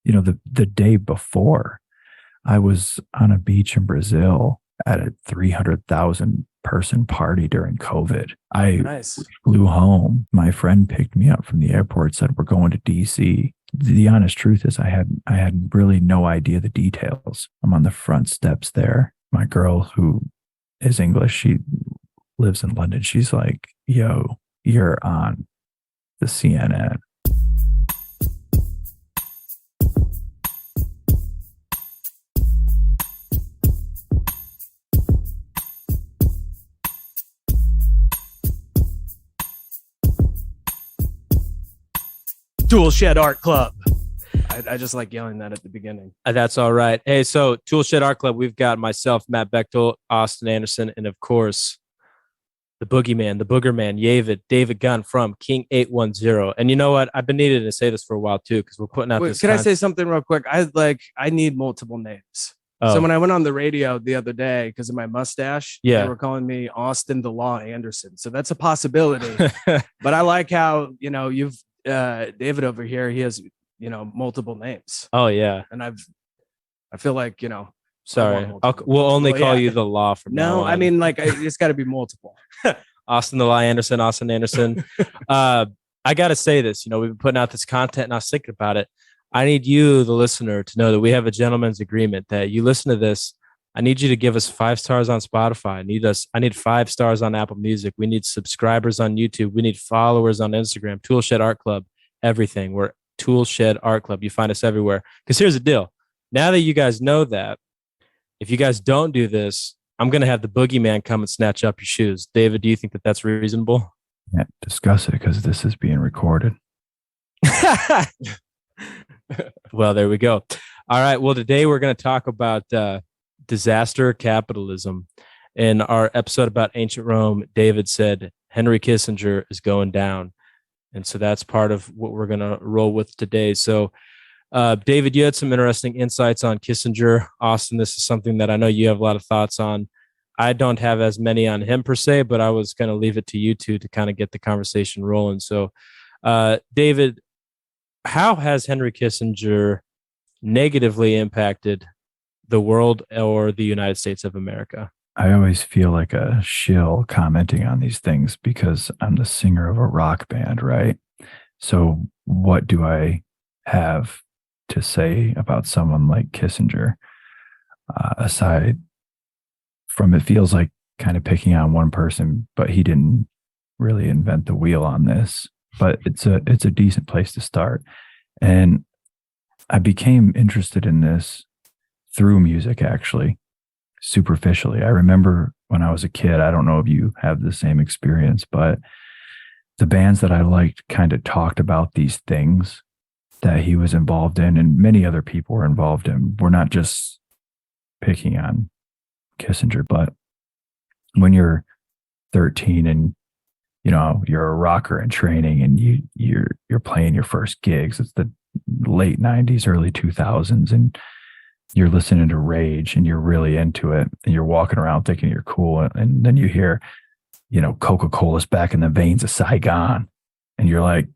the day before, I was on a beach in Brazil at a 300,000 person party during COVID. I Nice. flew home. My friend picked me up from the airport, said, we're going to DC. The honest truth is I had really no idea the details. I'm on the front steps there. My girl, who is English, she lives in London. She's like, yo, you're on the CNN. ToolShed Art Club. I just like yelling that at the beginning. That's all right. Hey, so ToolShed Art Club, we've got myself, Matt Bechtel, Austin Anderson, and of course, the boogeyman, the booger man, David Gunn from King 810. And you know what? I've been needing to say this for a while too, because we're putting out this. Can I say something real quick? I need multiple names. So when I went on the radio the other day, because of my mustache, they were calling me Austin the Law Anderson. So that's a possibility. But I like how, you've David over here, he has, multiple names. Oh yeah. And I feel like, sorry, we'll only call you the Law from now on. I mean, it's got to be multiple. Austin the Law Anderson, Austin Anderson. I got to say this, we've been putting out this content and I was thinking about it. I need you, the listener, to know that we have a gentleman's agreement that you listen to this. I need you to give us 5 stars on Spotify. I need 5 stars on Apple Music. We need subscribers on YouTube. We need followers on Instagram, ToolShed Art Club, everything. We're ToolShed Art Club. You find us everywhere. Because here's the deal. Now that you guys know that, if you guys don't do this, I'm going to have the boogeyman come and snatch up your shoes. David, do you think that that's reasonable? Yeah, discuss it because this is being recorded. Well, there we go. All right. Well, today we're going to talk about disaster capitalism. In our episode about ancient Rome, David said Henry Kissinger is going down. And so that's part of what we're going to roll with today. So, David, you had some interesting insights on Kissinger. Austin, this is something that I know you have a lot of thoughts on. I don't have as many on him per se, but I was going to leave it to you two to kind of get the conversation rolling. So, David, how has Henry Kissinger negatively impacted the world or the United States of America? I always feel like a shill commenting on these things because I'm the singer of a rock band, right? So what do I have to say about someone like Kissinger? Aside from it feels like kind of picking on one person, but he didn't really invent the wheel on this. But it's a decent place to start. And I became interested in this through music, actually, superficially. I remember when I was a kid, I don't know if you have the same experience, but the bands that I liked kind of talked about these things that he was involved in and many other people were involved in. We're not just picking on Kissinger, but when you're 13 and you're a rocker in training and you're playing your first gigs. It's the late 90s, early 2000s, and you're listening to Rage and you're really into it and you're walking around thinking you're cool. And then you hear, Coca-Cola's back in the veins of Saigon. And you're like,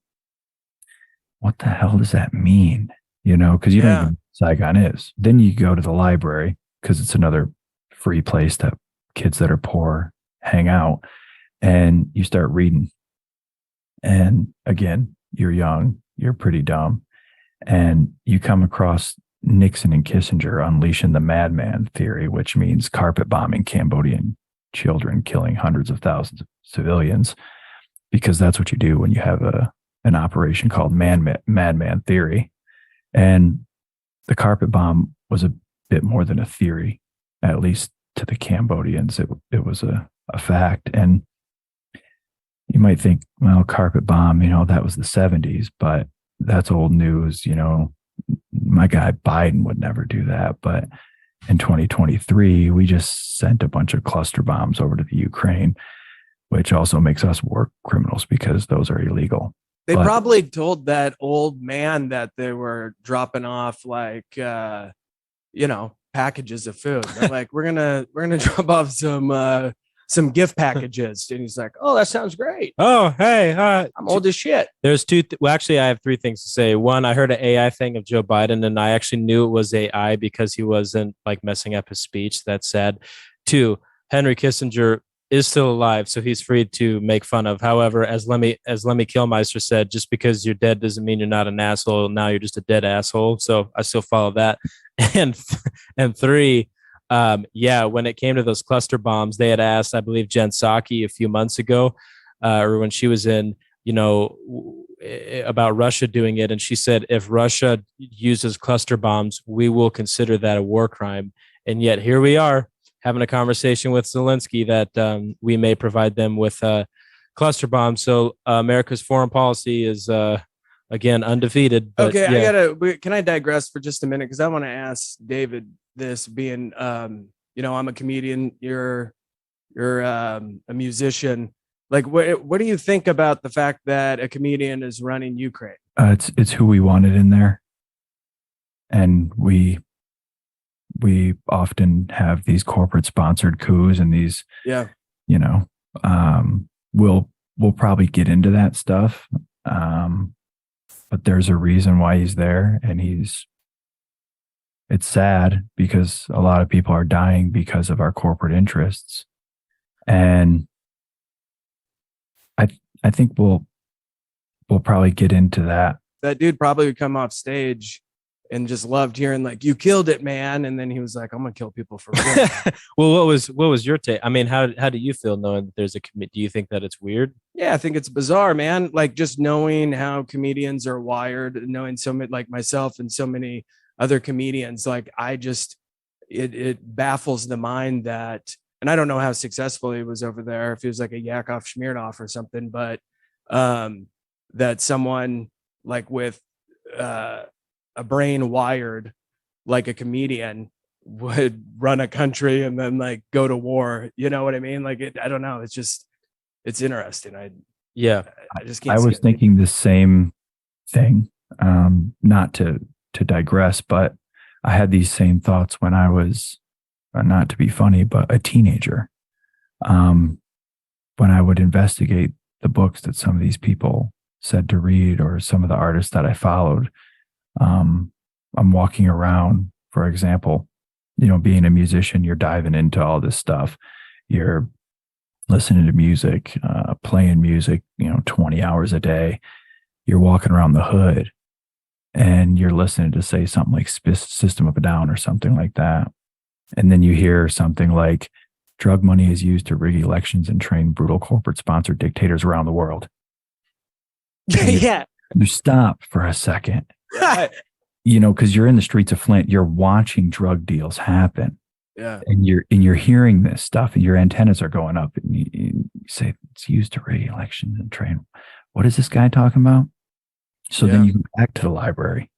what the hell does that mean? Because you don't even know what Saigon is. Then you go to the library because it's another free place that kids that are poor hang out. And you start reading. And again, you're young, you're pretty dumb. And you come across Nixon and Kissinger unleashing the madman theory, which means carpet bombing Cambodian children, killing hundreds of thousands of civilians, because that's what you do when you have an operation called madman theory. And the carpet bomb was a bit more than a theory, at least to the Cambodians. It was a fact. And you might think, well, carpet bomb, that was the 70s, but that's old news. My guy Biden would never do that. But in 2023, we just sent a bunch of cluster bombs over to the Ukraine, which also makes us war criminals because those are illegal. They probably told that old man that they were dropping off packages of food. They're like, we're gonna drop off some some gift packages. And he's like, oh, that sounds great. Oh, hey, I'm old as shit. There's well, actually, I have three things to say. One, I heard an AI thing of Joe Biden, and I actually knew it was AI because he wasn't like messing up his speech. That's sad. Two, Henry Kissinger is still alive, so he's free to make fun of. However, as Lemmy Kilmeister said, just because you're dead doesn't mean you're not an asshole. Now you're just a dead asshole. So I still follow that. And three, when it came to those cluster bombs, they had asked, I believe, Jen Psaki a few months ago, or when she was in, about Russia doing it, and she said, if Russia uses cluster bombs, we will consider that a war crime. And yet here we are, having a conversation with Zelensky that we may provide them with cluster bombs. So America's foreign policy is, again, undefeated. But, okay, can I digress for just a minute? Because I want to ask David this, being, I'm a comedian, you're a musician. Like, what do you think about the fact that a comedian is running Ukraine? It's who we wanted in there. And we often have these corporate sponsored coups and these, we'll probably get into that stuff. But there's a reason why he's there, and it's sad because a lot of people are dying because of our corporate interests. And I think we'll probably get into that. That dude probably would come off stage and just loved hearing like, you killed it, man. And then he was like, I'm gonna kill people for real. Well, what was your take? I mean, how do you feel knowing that there's a do you think that it's weird? Yeah, I think it's bizarre, man. Like, just knowing how comedians are wired, knowing so many, like myself and so many other comedians, like it baffles the mind that, and I don't know how successful he was over there, if he was like a Yakov Smirnoff or something, but that someone like with a brain wired like a comedian would run a country and then like go to war. You know what I mean? Like, I don't know. It's interesting. I just can't. I was thinking the same thing. Not to digress, but I had these same thoughts when I was, not to be funny, but a teenager. When I would investigate the books that some of these people said to read, or some of the artists that I followed, I'm walking around, for example, being a musician, you're diving into all this stuff. You're listening to music, playing music, 20 hours a day. You're walking around the hood and you're listening to, say, something like System of a Down or something like that. And then you hear something like, drug money is used to rig elections and train brutal corporate sponsored dictators around the world. Yeah. You stop for a second. Because you're in the streets of Flint, you're watching drug deals happen. Yeah. And you're hearing this stuff, and your antennas are going up, and you say it's used to rig elections and train. What is this guy talking about? So then you go back to the library.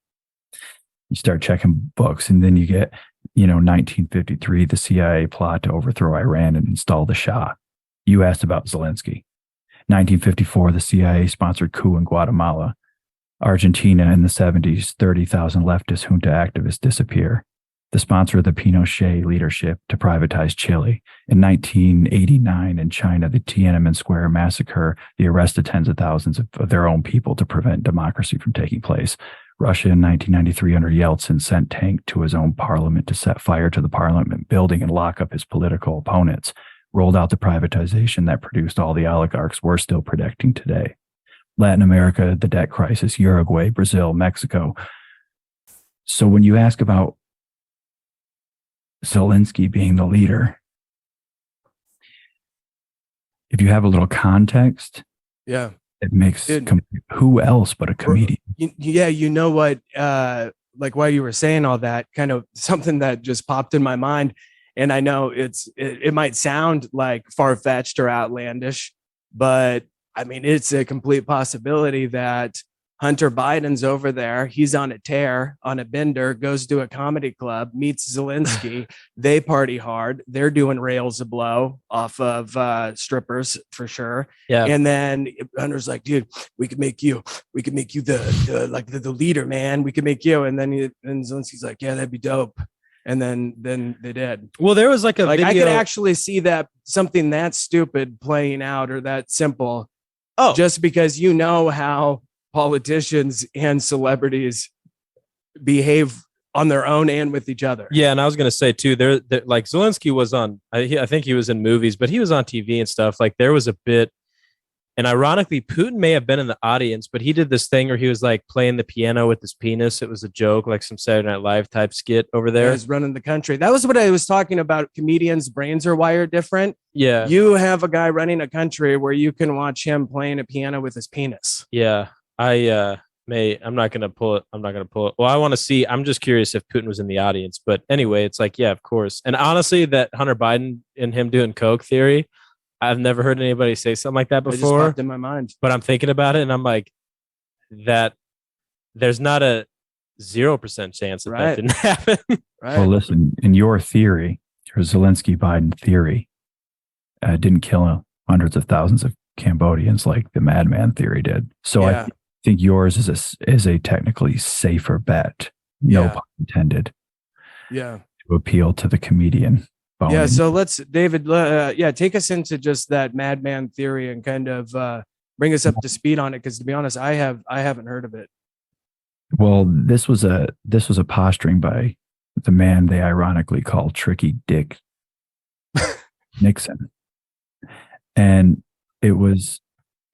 You start checking books, and then you get, 1953, the CIA plot to overthrow Iran and install the Shah. You asked about Zelensky. 1954, the CIA sponsored coup in Guatemala. Argentina in the 70s, 30,000 leftist junta activists disappear. The sponsor of the Pinochet leadership to privatize Chile. In 1989 in China, the Tiananmen Square massacre, the arrest of tens of thousands of their own people to prevent democracy from taking place. Russia in 1993 under Yeltsin sent tanks to his own parliament to set fire to the parliament building and lock up his political opponents. Rolled out the privatization that produced all the oligarchs we're still predicting today. Latin America, the debt crisis, Uruguay, Brazil, Mexico. So when you ask about Zelensky being the leader, if you have a little context, it makes who else but a comedian? You know what? Like, while you were saying all that, kind of something that just popped in my mind, and I know it might sound like far-fetched or outlandish, but I mean, it's a complete possibility that Hunter Biden's over there. He's on a tear, on a bender, goes to a comedy club, meets Zelensky. They party hard. They're doing rails a blow off of strippers for sure. Yeah. And then Hunter's like, dude, we could make you the leader, man. We could make you. And then Zelensky's like, yeah, that'd be dope. And then they did. Well, there was like a video. I could actually see that something that stupid playing out or that simple. Oh, just because you know how politicians and celebrities behave on their own and with each other. Yeah, and I was going to say too, there like Zelensky was on. I think he was in movies, but he was on TV and stuff. Like there was a bit, and ironically, Putin may have been in the audience, but he did this thing where he was like playing the piano with his penis. It was a joke, like some Saturday Night Live type skit over there. He's running the country. That was what I was talking about. Comedians' brains are wired different. Yeah, you have a guy running a country where you can watch him playing a piano with his penis. Yeah, I'm not going to pull it. Well, I want to see. I'm just curious if Putin was in the audience. But anyway, it's like, yeah, of course. And honestly, that Hunter Biden and him doing coke theory, I've never heard anybody say something like that before. It just popped in my mind. But I'm thinking about it, and I'm like, that there's not a 0% chance that didn't happen. Right. Well, listen, in your theory, your Zelensky-Biden theory, didn't kill hundreds of thousands of Cambodians like the madman theory did. So I think yours is a technically safer bet. No pun intended. Yeah. To appeal to the comedian. Bone. Yeah. So let's, David, take us into just that madman theory and kind of bring us up to speed on it. Because to be honest, I haven't heard of it. Well, this was a posturing by the man they ironically call Tricky Dick Nixon, and it was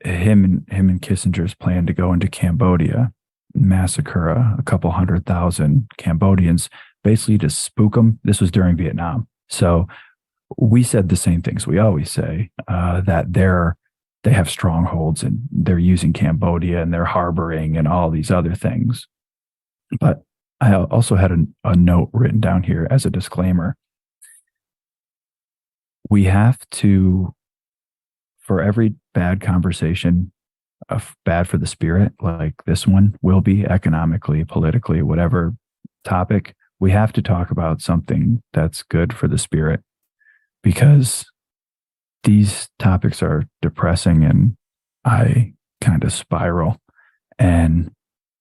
him and Kissinger's plan to go into Cambodia, massacre a couple 100,000 Cambodians, basically to spook them. This was during Vietnam. So we said the same things we always say, that they have strongholds and they're using Cambodia and they're harboring and all these other things. But I also had a note written down here as a disclaimer. We have to, for every bad conversation, bad for the spirit, like this one will be economically, politically, whatever topic, we have to talk about something that's good for the spirit, because these topics are depressing and I kind of spiral and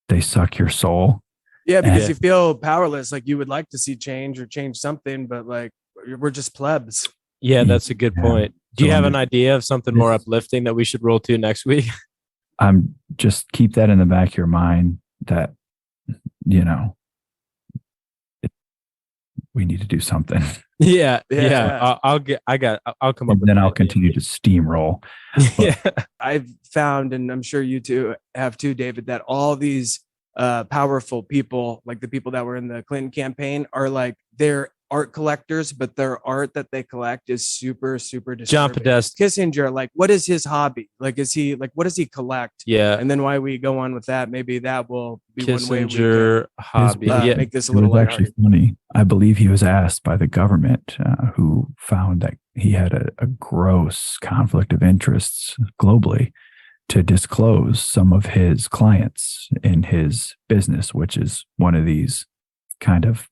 they suck your soul. Yeah, because you feel powerless, like you would like to see change or change something, but like we're just plebs. Yeah, that's a good point. Do you have an idea of something more uplifting that we should roll to next week? Just keep that in the back of your mind that, we need to do something. Yeah. I'll come up with then I'll continue to steamroll. Yeah. I've found, and I'm sure you two have too, David, that all these powerful people, like the people that were in the Clinton campaign, are like, they're art collectors, but their art that they collect is super, super disturbing. John Podesta. Kissinger, like, what is his hobby? Like, what does he collect? Yeah. And then why we go on with that, maybe that will be Kissinger one way we can, hobby. make this a little lighthearted. Actually funny. I believe he was asked by the government, who found that he had a gross conflict of interests globally, to disclose some of his clients in his business, which is one of these kind of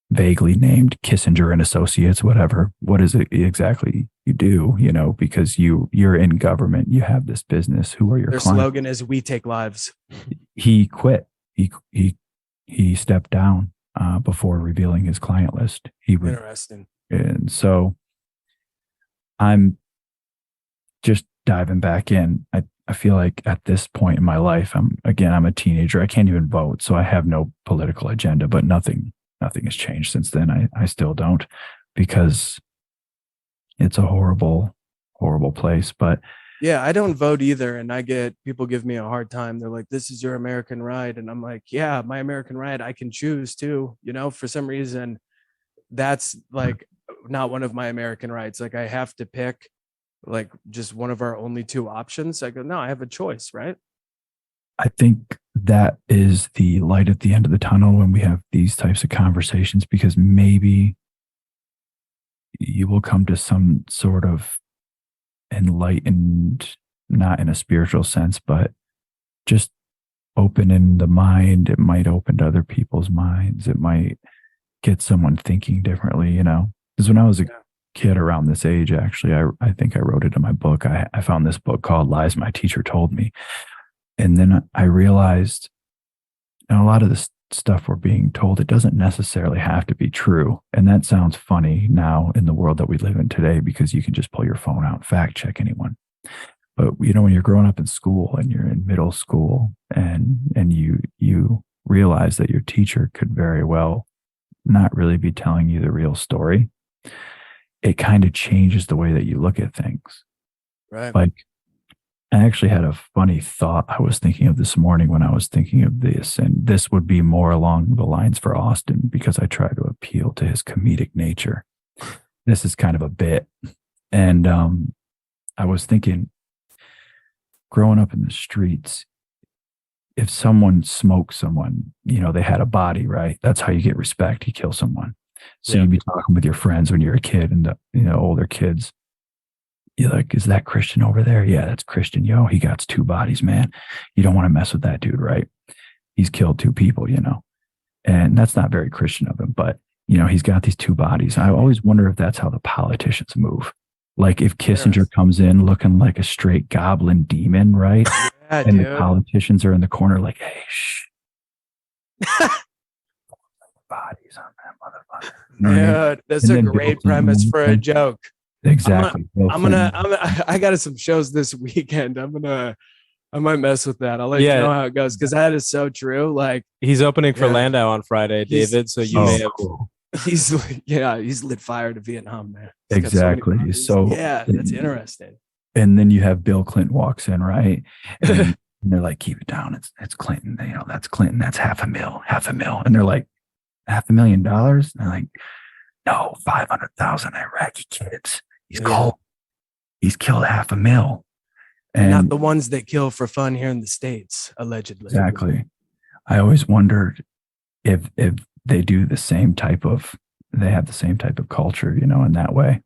vaguely named Kissinger and Associates, whatever. What is it exactly you do? Because you're in government, you have this business. Who are your Their clients? slogan is "We take lives." He quit. He stepped down before revealing his client list. Interesting. And so I'm just diving back in. I feel like at this point in my life, I'm a teenager. I can't even vote, so I have no political agenda. But nothing has changed since then. I still don't, because it's a horrible, horrible place. But yeah, I don't vote either, and people give me a hard time. They're like, "This is your American right," and I'm like, "Yeah, my American right. I can choose too." For some reason, that's like not one of my American rights. Like I have to pick like just one of our only two options. I go, no, I have a choice, right? I think that is the light at the end of the tunnel when we have these types of conversations, because maybe you will come to some sort of enlightened, not in a spiritual sense, but just open in the mind. It might open to other people's minds. It might get someone thinking differently, because when I was a kid around this age, actually, I think I wrote it in my book. I found this book called Lies My Teacher Told Me. And then I realized, a lot of this stuff we're being told, it doesn't necessarily have to be true. And that sounds funny now in the world that we live in today, because you can just pull your phone out and fact check anyone. But when you're growing up in school and you're in middle school and you realize that your teacher could very well not really be telling you the real story, it kind of changes the way that you look at things. Right. Like, I actually had a funny thought I was thinking of this morning when I was thinking of this, and this would be more along the lines for Austin, because I try to appeal to his comedic nature. This is kind of a bit. And I was thinking, growing up in the streets, if someone smoked someone, they had a body, right? That's how you get respect. You kill someone. So you'd be talking with your friends when you're a kid, and the older kids, you're like, is that Christian over there? Yeah, that's Christian. Yo, he got 2 bodies, man. You don't want to mess with that dude, right? He's killed 2 people, and that's not very Christian of him, but he's got these 2 bodies. I always wonder if that's how the politicians move. Like, if Kissinger comes in looking like a straight goblin demon, right? Yeah, and dude. the politicians are in the corner like, hey, shh. Bodies on that motherfucker. Dude, that's a great premise for a joke. Exactly. I got some shows this weekend. I might mess with that. I'll let you know how it goes, because that is so true. Like, he's opening for Landau on Friday, David. So you may have. Cool. He's lit fire to Vietnam, man. Exactly. So that's interesting. And then you have Bill Clinton walks in, right? And they're like, keep it down. It's Clinton. That's Clinton. That's half a mil. And they're like, $500,000? And they're like, no, 500,000 Iraqi kids. He's cold. He's killed $500,000. And not the ones that kill for fun here in the States, allegedly. Exactly. I always wondered if they do the same type of, they have the same type of culture, in that way.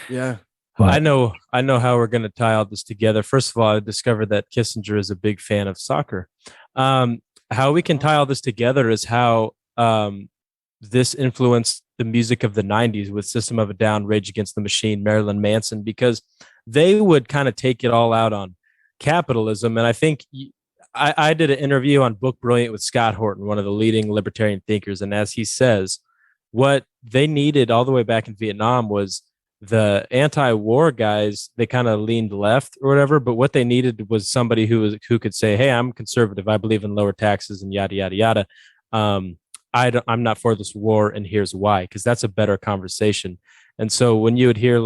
Yeah. But I know how we're going to tie all this together. First of all, I discovered that Kissinger is a big fan of soccer. How we can tie all this together is how this influenced the music of the 90s with System of a Down, Rage Against the Machine, Marilyn Manson, because they would kind of take it all out on capitalism. And I think I did an interview on Book Brilliant with Scott Horton, one of the leading libertarian thinkers. And as he says, what they needed all the way back in Vietnam was the anti-war guys. They kind of leaned left or whatever, but what they needed was somebody who could say, hey, I'm conservative. I believe in lower taxes and yada, yada, yada. I'm not for this war, and here's why, because that's a better conversation. And so when you would hear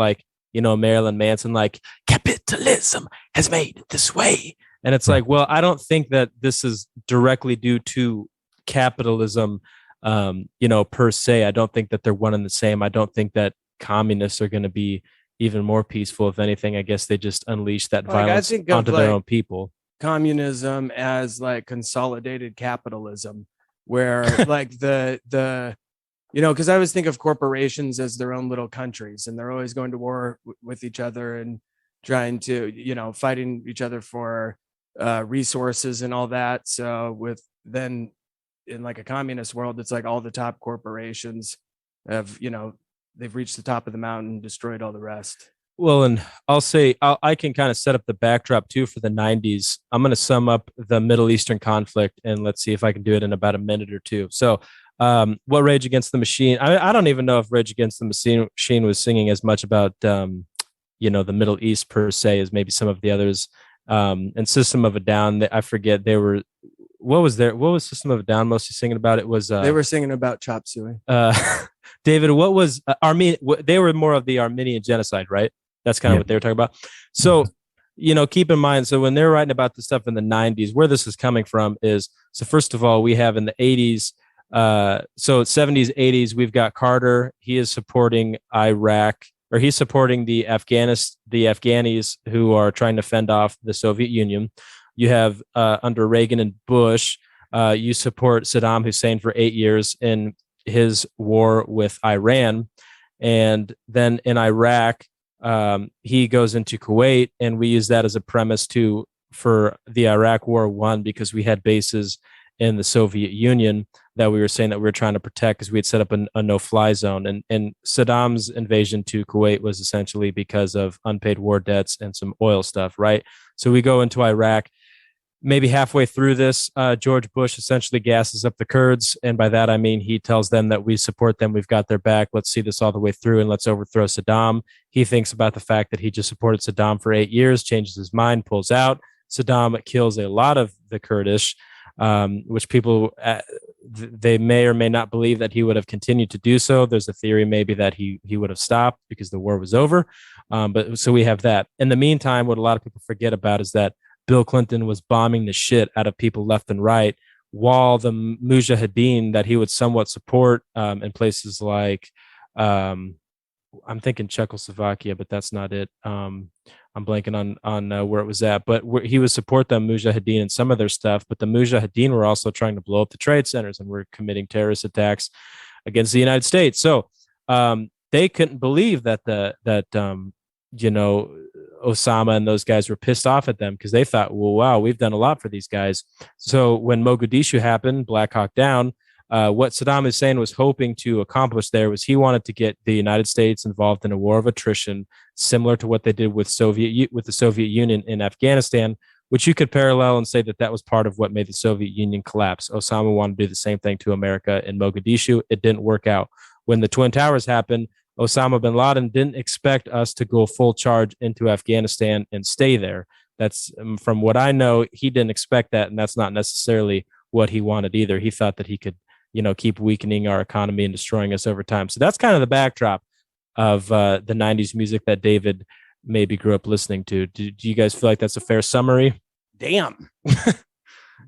Marilyn Manson, like, capitalism has made it this way. And it's like, well, I don't think that this is directly due to capitalism, per se. I don't think that they're one and the same. I don't think that communists are going to be even more peaceful. If anything, I guess they just unleash that violence onto their own people. Communism as like consolidated capitalism, where like the because I always think of corporations as their own little countries, and they're always going to war with each other and trying to fighting each other for resources and all that. So then in like a communist world, it's like all the top corporations have they've reached the top of the mountain, destroyed all the rest. Well, and I'll say I can kind of set up the backdrop too for the 90s. I'm going to sum up the Middle Eastern conflict, and let's see if I can do it in about a minute or two. So what Rage Against the Machine, I don't even know if Rage Against the Machine was singing as much about, the Middle East per se as maybe some of the others. And System of a Down, I forget, what was System of a Down mostly singing about? It was they were singing about chop suey. David, what was Armenian? They were more of the Armenian genocide, right? That's kind of what they were talking about. So, keep in mind, so when they're writing about this stuff in the 90s, where this is coming from is, so first of all, we have in the 80s, so 70s, 80s, we've got Carter. He is supporting Iraq, or he's supporting the Afghanis who are trying to fend off the Soviet Union. You have under Reagan and Bush, you support Saddam Hussein for 8 years in his war with Iran. And then in Iraq, he goes into Kuwait, and we use that as a premise for the Iraq War I, because we had bases in the Soviet Union that we were saying that we were trying to protect because we had set up a no-fly zone. And Saddam's invasion to Kuwait was essentially because of unpaid war debts and some oil stuff, right? So we go into Iraq. maybe halfway through this, George Bush essentially gasses up the Kurds. And by that, I mean, he tells them that we support them. We've got their back. Let's see this all the way through and let's overthrow Saddam. He thinks about the fact that he just supported Saddam for 8 years, changes his mind, pulls out. Saddam kills a lot of the Kurdish, which people, they may or may not believe that he would have continued to do so. There's a theory maybe that he would have stopped because the war was over. But so we have that. In the meantime, what a lot of people forget about is that Bill Clinton was bombing the shit out of people left and right, while the Mujahideen that he would somewhat support in places like, I'm thinking Czechoslovakia, but that's not it. I'm blanking on where it was at, but he would support the Mujahideen and some of their stuff. But the Mujahideen were also trying to blow up the trade centers and were committing terrorist attacks against the United States. So they couldn't believe that Osama and those guys were pissed off at them because they thought, well, wow, we've done a lot for these guys. So when Mogadishu happened, Black Hawk Down, what Saddam Hussein was hoping to accomplish there was he wanted to get the United States involved in a war of attrition, similar to what they did with the Soviet Union in Afghanistan, which you could parallel and say that that was part of what made the Soviet Union collapse. Osama wanted to do the same thing to America in Mogadishu. It didn't work out. When the Twin Towers happened, Osama bin Laden didn't expect us to go full charge into Afghanistan and stay there. That's from what I know, he didn't expect that. And that's not necessarily what he wanted either. He thought that he could, keep weakening our economy and destroying us over time. So that's kind of the backdrop of the 90s music that David maybe grew up listening to. Do you guys feel like that's a fair summary? Damn.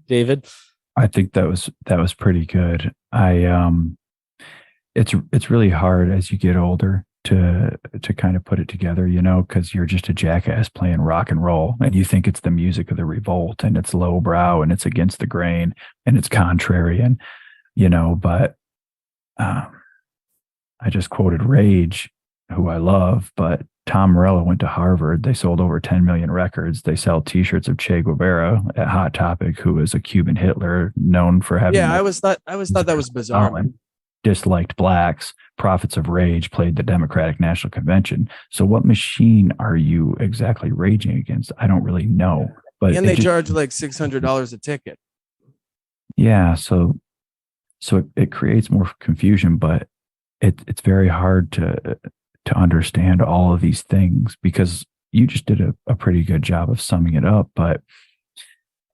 David? I think that was pretty good. It's really hard as you get older to kind of put it together, because you're just a jackass playing rock and roll and you think it's the music of the revolt and it's lowbrow and it's against the grain and it's contrary and, but I just quoted Rage, who I love, but Tom Morello went to Harvard. They sold over 10 million records. They sell t-shirts of Che Guevara at Hot Topic, who is a Cuban Hitler known for having. Yeah, I always thought that was bizarre. Disliked blacks. Prophets of Rage played the Democratic National Convention. So what machine are you exactly raging against? I don't really know. But and they charge like $600 a ticket. Yeah, so it creates more confusion, but it's very hard to understand all of these things, because you just did a pretty good job of summing it up. But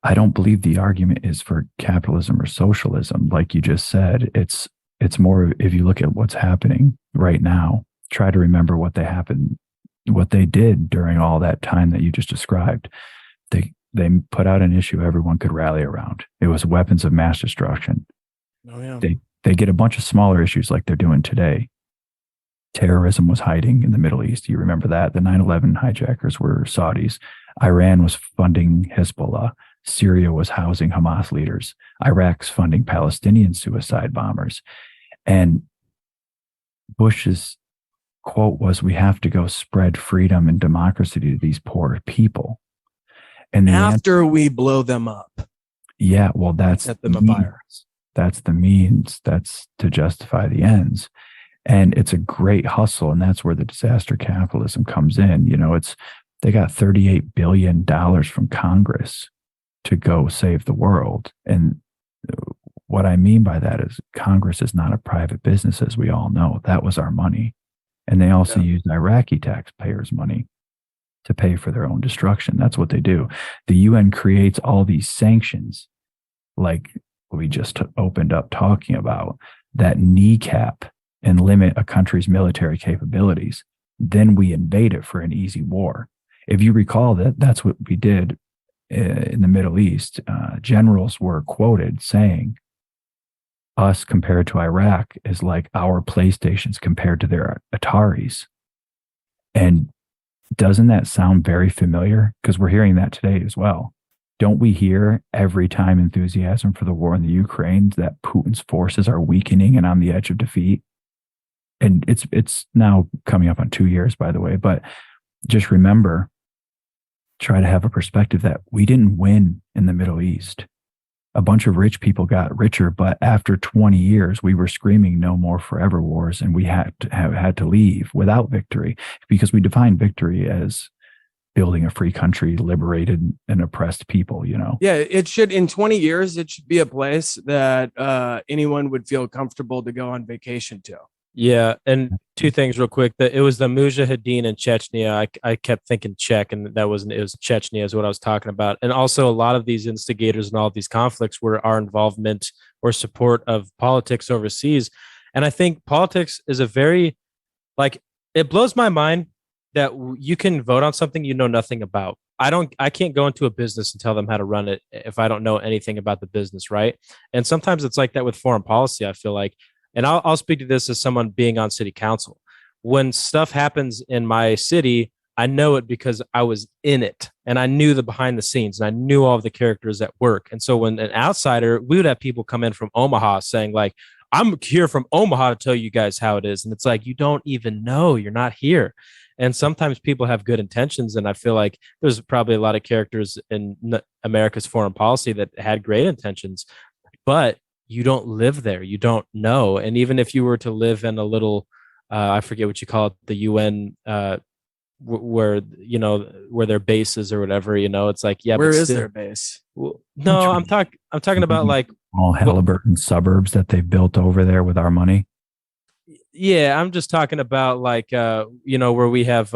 I don't believe the argument is for capitalism or socialism, like you just said. It's more, if you look at what's happening right now, try to remember what they did during all that time that you just described. They put out an issue everyone could rally around. It was weapons of mass destruction. Oh yeah. They get a bunch of smaller issues like they're doing today. Terrorism was hiding in the Middle East. You remember that? The 9/11 hijackers were Saudis. Iran was funding Hezbollah. Syria was housing Hamas leaders. Iraq's funding Palestinian suicide bombers. And Bush's quote was, "We have to go spread freedom and democracy to these poor people." And after we blow them up. Yeah, well, that's set them afire. That's the means. That's to justify the ends. And it's a great hustle. And that's where the disaster capitalism comes in. They got $38 billion from Congress to go save the world. And what I mean by that is Congress is not a private business, as we all know. That was our money. And they also used Iraqi taxpayers' money to pay for their own destruction. That's what they do. The UN creates all these sanctions, like we just opened up talking about, that kneecap and limit a country's military capabilities. Then we invade it for an easy war. If you recall that's what we did in the Middle East. Generals were quoted saying, us compared to Iraq is like our PlayStations compared to their Ataris. And doesn't that sound very familiar? Because we're hearing that today as well. Don't we hear every time enthusiasm for the war in the Ukraine that Putin's forces are weakening and on the edge of defeat? And it's now coming up on 2 years, by the way. But just remember, try to have a perspective that we didn't win in the Middle East. A bunch of rich people got richer, but after 20 years, we were screaming no more forever wars, and we had to leave without victory, because we define victory as building a free country, liberated and oppressed people, you know? Yeah, it should, in 20 years, it should be a place that anyone would feel comfortable to go on vacation to. Yeah, and two things real quick. It was the Mujahideen in Chechnya. I kept thinking Czech, and it was Chechnya is what I was talking about. And also a lot of these instigators and all of these conflicts were our involvement or support of politics overseas. And I think politics is a very, like, it blows my mind that you can vote on something you know nothing about. I can't go into a business and tell them how to run it if I don't know anything about the business, right? And sometimes it's like that with foreign policy, I feel like. And I'll speak to this as someone being on city council. When stuff happens in my city, I know it because I was in it and I knew the behind the scenes and I knew all of the characters at work. And so when an outsider, we would have people come in from Omaha saying like, I'm here from Omaha to tell you guys how it is. And it's like, you don't even know, you're not here. And sometimes people have good intentions. And I feel like there's probably a lot of characters in America's foreign policy that had great intentions, but you don't live there. You don't know. And even if you were to live in a little, I forget what you call it, the UN, where, you know, where their base is or whatever, you know, it's like, yeah, where is their base? Well, no, I'm talking about like all Halliburton suburbs that they built over there with our money. Yeah, I'm just talking about like you know, where we have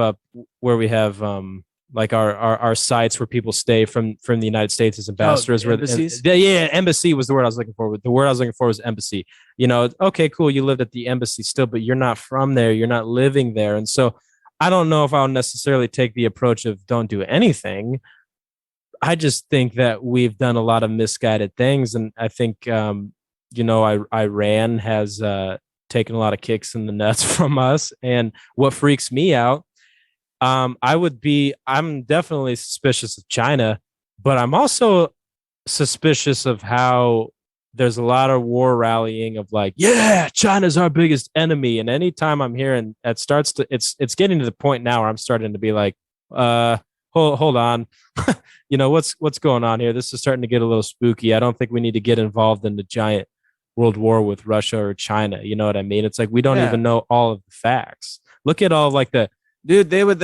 like our sites where people stay from the United States as ambassadors. Embassies? Yeah, embassy was the word I was looking for. The word I was looking for was embassy. You know, okay, cool, you lived at the embassy still, but you're not from there. You're not living there. And so I don't know if I'll necessarily take the approach of don't do anything. I just think that we've done a lot of misguided things. And I think, you know, Iran has taken a lot of kicks in the nuts from us. And what freaks me out, I'm definitely suspicious of China, but I'm also suspicious of how there's a lot of war rallying of like, yeah, China's our biggest enemy. And anytime I'm hearing that it's getting to the point now where I'm starting to be like, hold on, you know, what's going on here? This is starting to get a little spooky. I don't think we need to get involved in the giant world war with Russia or China. You know what I mean? It's like, we don't even know all of the facts. Look at all like the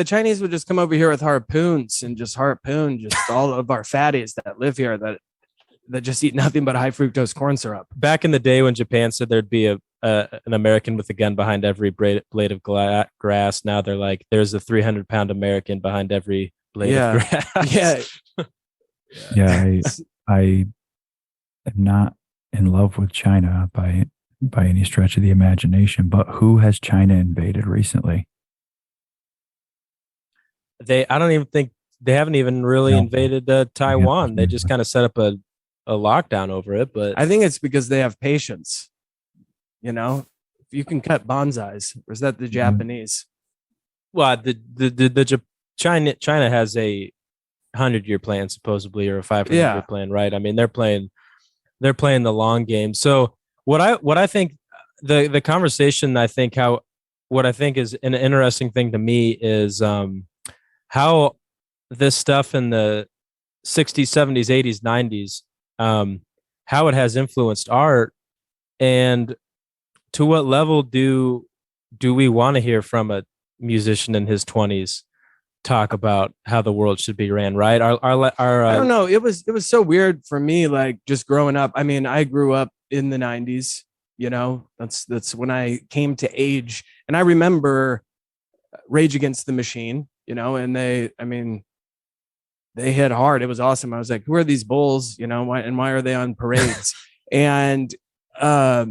Chinese would just come over here with harpoons and just harpoon just all of our fatties that live here that just eat nothing but high fructose corn syrup. Back in the day when Japan said there'd be an American with a gun behind every blade of grass, now they're like, there's a 300-pound American behind every blade of grass. Yeah. I am not in love with China by any stretch of the imagination, but who has China invaded recently? I don't even think they haven't even really invaded Taiwan. They just kind of set up a lockdown over it. But I think it's because they have patience. You know, if you can cut bonsais, or is that the Japanese? Well, China has a 100-year plan supposedly, or a 500-year plan, right? I mean, they're playing the long game. So what I think the conversation, what I think is an interesting thing to me is how this stuff in the 60s, 70s, 80s, 90s, how it has influenced art, and to what level do we want to hear from a musician in his 20s talk about how the world should be ran, right? I don't know. It was so weird for me, like just growing up. I mean, I grew up in the 90s, you know, that's when I came to age. And I remember Rage Against the Machine, you know, and they hit hard. It was awesome. I was like, who are these bulls, you know, why are they on parades? And I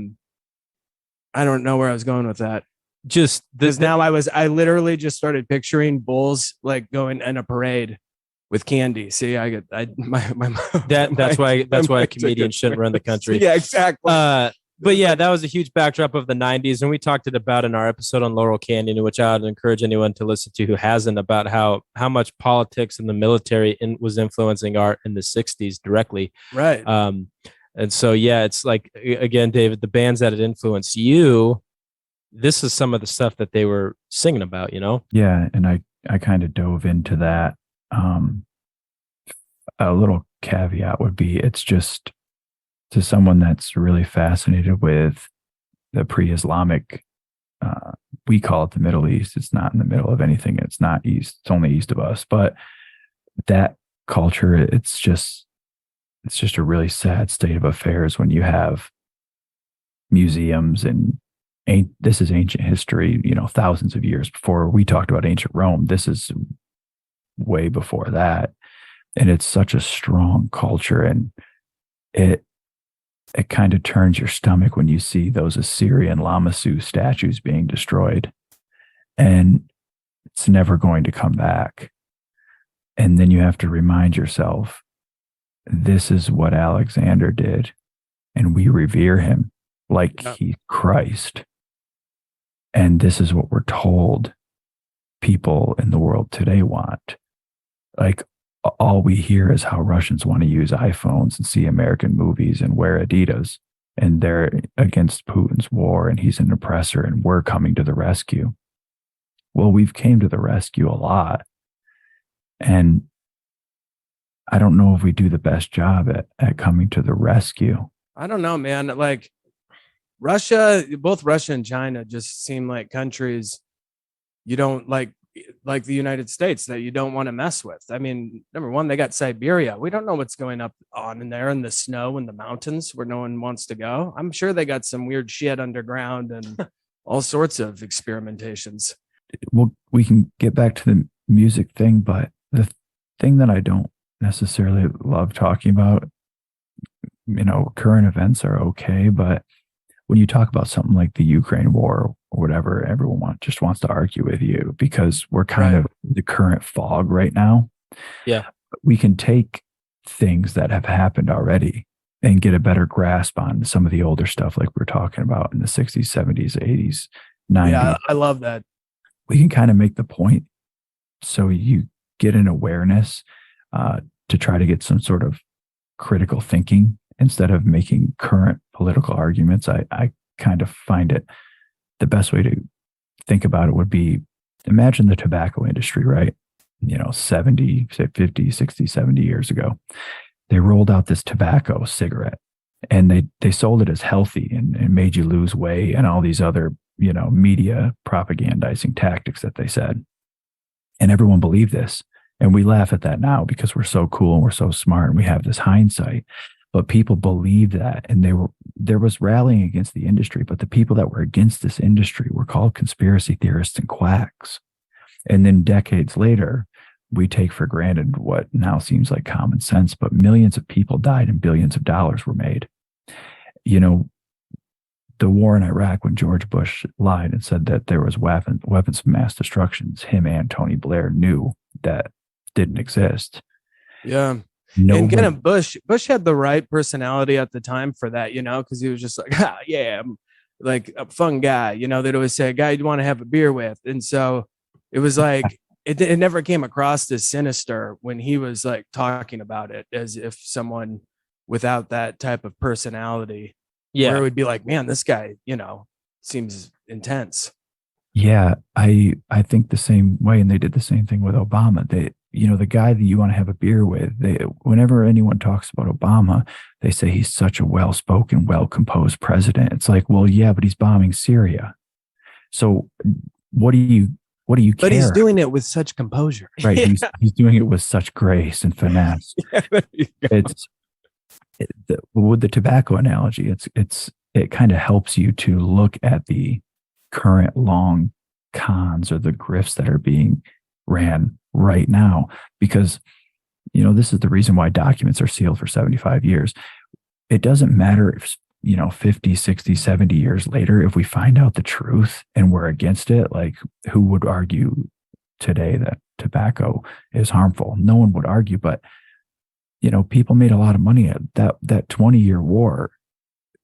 don't know where I was going with that. Just this now I literally just started picturing bulls like going in a parade with candy. See, that's why a comedian shouldn't run the country. Yeah, exactly. But yeah, that was a huge backdrop of the 90s. And we talked about in our episode on Laurel Canyon, which I would encourage anyone to listen to who hasn't, about how much politics and the military was influencing art in the 60s directly. Right. And so, yeah, it's like, again, David, the bands that had influenced you, this is some of the stuff that they were singing about, you know? Yeah. And I kind of dove into that. A little caveat would be, it's just, to someone that's really fascinated with the pre-Islamic, we call it the Middle East. It's not in the middle of anything. It's not east. It's only east of us. But that culture, it's just a really sad state of affairs when you have museums and this is ancient history, thousands of years before we talked about ancient Rome. This is way before that. And it's such a strong culture, and it kind of turns your stomach when you see those Assyrian Lamassu statues being destroyed, and it's never going to come back. And then you have to remind yourself, this is what Alexander did, and we revere him like he's Christ. And this is what we're told people in the world today want. Like, all we hear is how Russians want to use iPhones and see American movies and wear Adidas, and they're against Putin's war, and he's an oppressor, and we're coming to the rescue. Well, we've came to the rescue a lot. And I don't know if we do the best job at coming to the rescue. I don't know, man. Like Russia, both Russia and China just seem like countries you don't like the United States, that you don't want to mess with. I mean, number one, they got Siberia. We don't know what's going on in there in the snow and the mountains where no one wants to go. I'm sure they got some weird shit underground and all sorts of experimentations. Well, we can get back to the music thing, but the thing that I don't necessarily love talking about, current events are okay, but when you talk about something like the Ukraine war or whatever, everyone just wants to argue with you because we're kind of the current fog right now. Yeah. We can take things that have happened already and get a better grasp on some of the older stuff like we're talking about in the 60s, 70s, 80s, 90s. Yeah, I love that. We can kind of make the point so you get an awareness to try to get some sort of critical thinking instead of making current political arguments. I kind of find it the best way to think about it would be, imagine the tobacco industry, right? 70, say 50, 60, 70 years ago, they rolled out this tobacco cigarette and they sold it as healthy and made you lose weight and all these other, media propagandizing tactics that they said. And everyone believed this. And we laugh at that now because we're so cool and we're so smart and we have this hindsight. But people believed that, and there was rallying against the industry, but the people that were against this industry were called conspiracy theorists and quacks. And then decades later, we take for granted what now seems like common sense, but millions of people died and billions of dollars were made. The war in Iraq, when George Bush lied and said that there was weapons of mass destruction, him and Tony Blair knew that didn't exist. Yeah. And kind of Bush had the right personality at the time for that, because he was just like, yeah, I'm like a fun guy, they'd always say a guy you'd want to have a beer with. And so it was like, it never came across as sinister when he was like talking about it as if someone without that type of personality, where it would be like, man, this guy, seems intense. Yeah, I think the same way. And they did the same thing with Obama. The guy that you want to have a beer with, whenever anyone talks about Obama, they say he's such a well-spoken, well-composed president. It's like, well, yeah, but he's bombing Syria. So what do you care? But he's doing it with such composure. Right. Yeah. He's doing it with such grace and finesse. With the tobacco analogy, it kind of helps you to look at the current long cons or the grifts that are being ran right now, because this is the reason why documents are sealed for 75 years. It doesn't matter if 50, 60, 70 years later, if we find out the truth and we're against it, like, who would argue today that tobacco is harmful? No one would argue, but people made a lot of money at that 20-year war.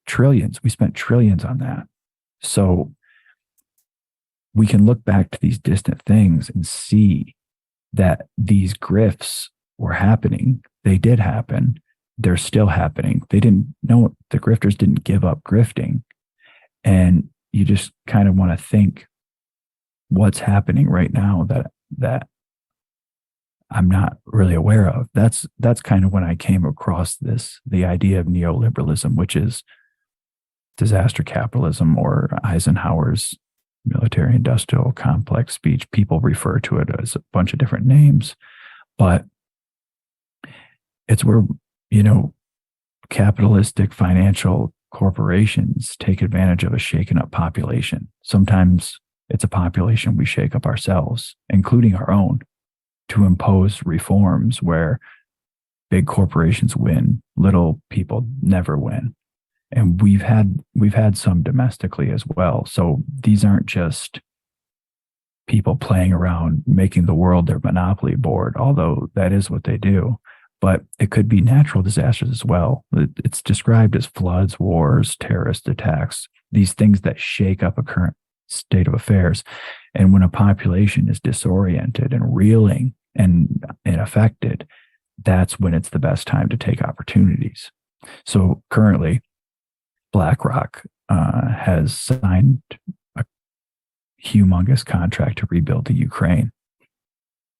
Trillions. We spent trillions on that. So we can look back to these distant things and see that these grifts were happening. They did happen. They're still happening. They didn't know, the grifters didn't give up grifting. And you just kind of want to think what's happening right now that I'm not really aware of. That's kind of when I came across the idea of neoliberalism, which is disaster capitalism, or Eisenhower's military industrial complex speech. People refer to it as a bunch of different names, but it's where, you know, capitalistic financial corporations take advantage of a shaken up population. Sometimes it's a population we shake up ourselves, including our own, to impose reforms where big corporations win, little people never win. And we've had some domestically as well. So these aren't just people playing around making the world their monopoly board, although that is what they do. But it could be natural disasters as well. It's described as floods, wars, terrorist attacks, these things that shake up a current state of affairs. And when a population is disoriented and reeling and affected, that's when it's the best time to take opportunities. So currently, BlackRock has signed a humongous contract to rebuild the Ukraine.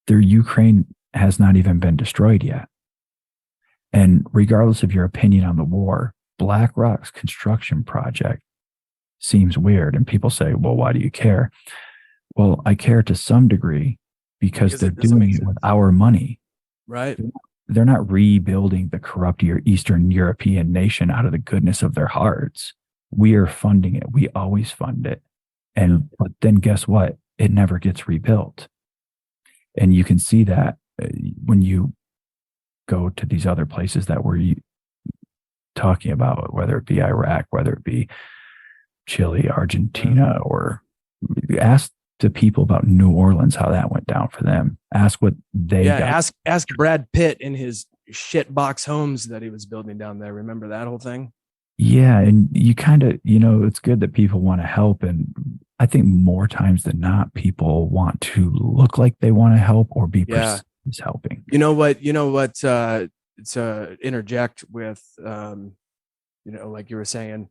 Their Ukraine has not even been destroyed yet. And regardless of your opinion on the war, BlackRock's construction project seems weird. And people say, well, why do you care? Well, I care to some degree because they're doing it with our money. Right. They're not rebuilding the corrupt Eastern European nation out of the goodness of their hearts. We are funding it. We always fund it. But then guess what? It never gets rebuilt. And you can see that when you go to these other places that we're talking about, whether it be Iraq, whether it be Chile, Argentina, or ask the people about New Orleans, how that went down for them. Ask what they got. Ask Brad Pitt in his shit box homes that he was building down there. Remember that whole thing? Yeah. And you kind of, it's good that people want to help. And I think more times than not, people want to look like they want to help or be perceived as helping. You know what, to interject with, like you were saying,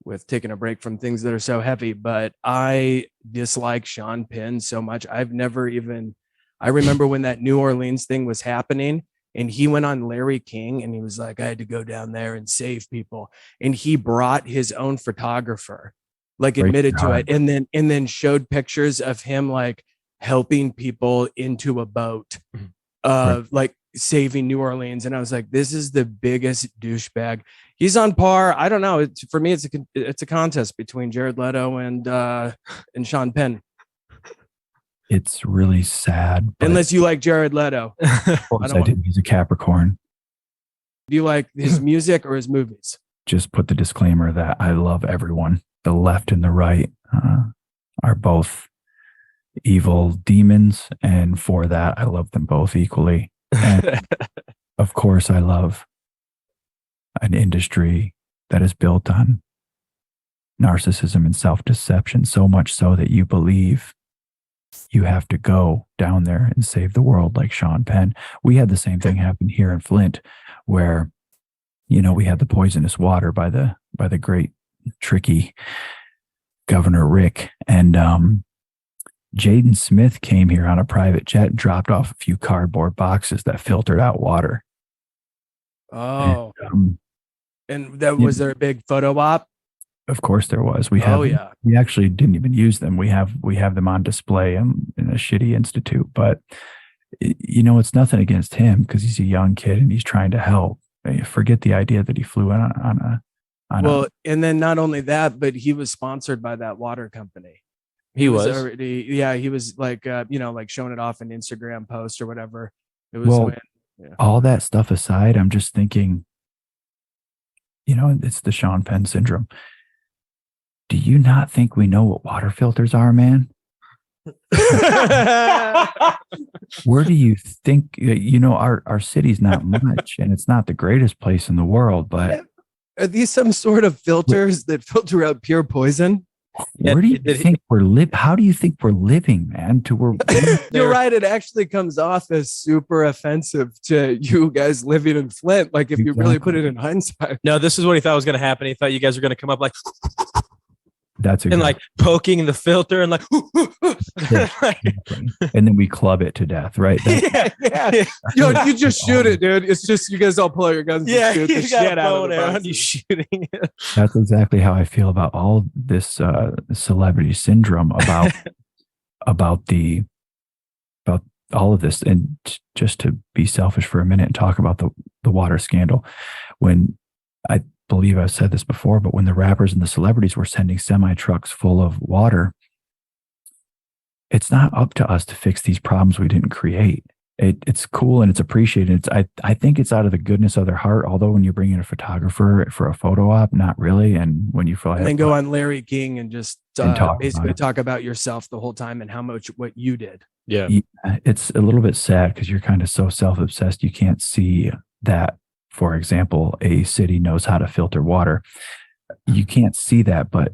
with taking a break from things that are so heavy, but I dislike Sean Penn so much. I remember when that New Orleans thing was happening and he went on Larry King and he was like, I had to go down there and save people. And he brought his own photographer, like admitted to it. And then showed pictures of him like helping people into a boat, like saving New Orleans. And I was like, this is the biggest douchebag. He's on par. I don't know. For me, it's a contest between Jared Leto and Sean Penn. It's really sad. Unless you like Jared Leto. Of course I didn't. He's a Capricorn. Do you like his music or his movies? Just put the disclaimer that I love everyone. The left and the right are both evil demons. And for that, I love them both equally. And of course, I love an industry that is built on narcissism and self-deception, so much so that you believe you have to go down there and save the world like Sean Penn. We had the same thing happen here in Flint where, we had the poisonous water by the great tricky Governor Rick. And Jaden Smith came here on a private jet and dropped off a few cardboard boxes that filtered out water. Oh, and that was there a big photo op? Of course there was. We actually didn't even use them. We have them on display in a shitty institute, but it's nothing against him because he's a young kid and he's trying to help. Forget the idea that he flew and then not only that, but he was sponsored by that water company. He was like, like showing it off in Instagram posts or whatever. It was all that stuff aside, I'm just thinking, it's the Sean Penn syndrome. Do you not think we know what water filters are, man? Where do you think, our city's not much and it's not the greatest place in the world, but are these some sort of filters that filter out pure poison? Where do you think we're living? How do you think we're living, man? You're right. It actually comes off as super offensive to you guys living in Flint. Like if you really put it in hindsight. No, this is what he thought was going to happen. He thought you guys were going to come up like, that's exactly. And like poking the filter and like, and then we club it to death, right? Yeah. You just shoot it, dude. It's just you guys all pull out your guns and shoot the shit out of the boxes. You shooting it. That's exactly how I feel about all this celebrity syndrome about all of this, and just to be selfish for a minute and talk about the water scandal, when I believe I've said this before, but when the rappers and the celebrities were sending semi trucks full of water, it's not up to us to fix these problems we didn't create. It's cool and it's appreciated. I think it's out of the goodness of their heart. Although when you bring in a photographer for a photo op, not really. And when you fly, and then go on Larry King and just basically talk about yourself the whole time and how much what you did. Yeah, it's a little bit sad because you're kind of so self-obsessed. You can't see that, for example, a city knows how to filter water. You can't see that, but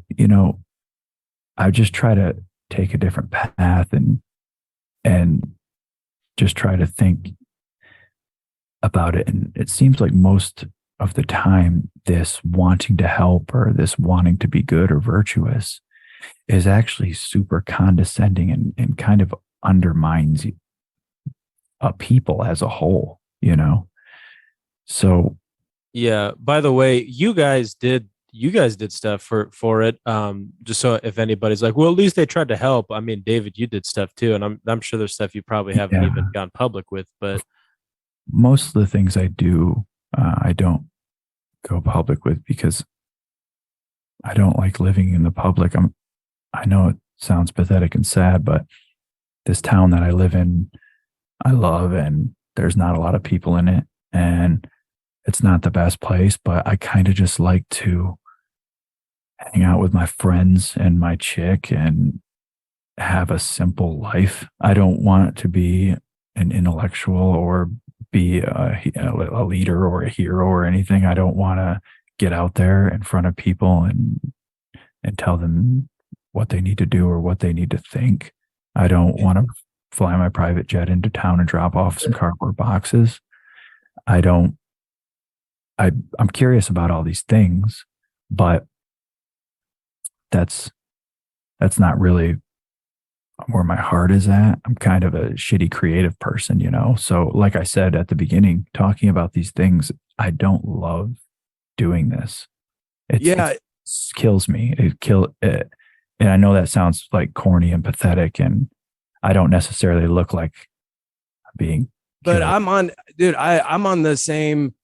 I just try to take a different path and just try to think about it. And it seems like most of the time, this wanting to help or this wanting to be good or virtuous is actually super condescending and kind of undermines a people as a whole, So yeah. By the way, you guys did stuff for it. Just so if anybody's like, well, at least they tried to help. I mean, David, you did stuff too, and I'm sure there's stuff you probably haven't even gone public with. But most of the things I do, I don't go public with because I don't like living in the public. I know it sounds pathetic and sad, but this town that I live in, I love, and there's not a lot of people in it, and it's not the best place, but I kind of just like to hang out with my friends and my chick and have a simple life. I don't want it to be an intellectual or be a leader or a hero or anything. I don't want to get out there in front of people and tell them what they need to do or what they need to think. I don't want to fly my private jet into town and drop off some cardboard boxes. I'm curious about all these things, but that's not really where my heart is at. I'm kind of a shitty creative person, So like I said at the beginning, talking about these things, I don't love doing this. It kills me. It. And I know that sounds like corny and pathetic, and I don't necessarily look like being. But I'm on the same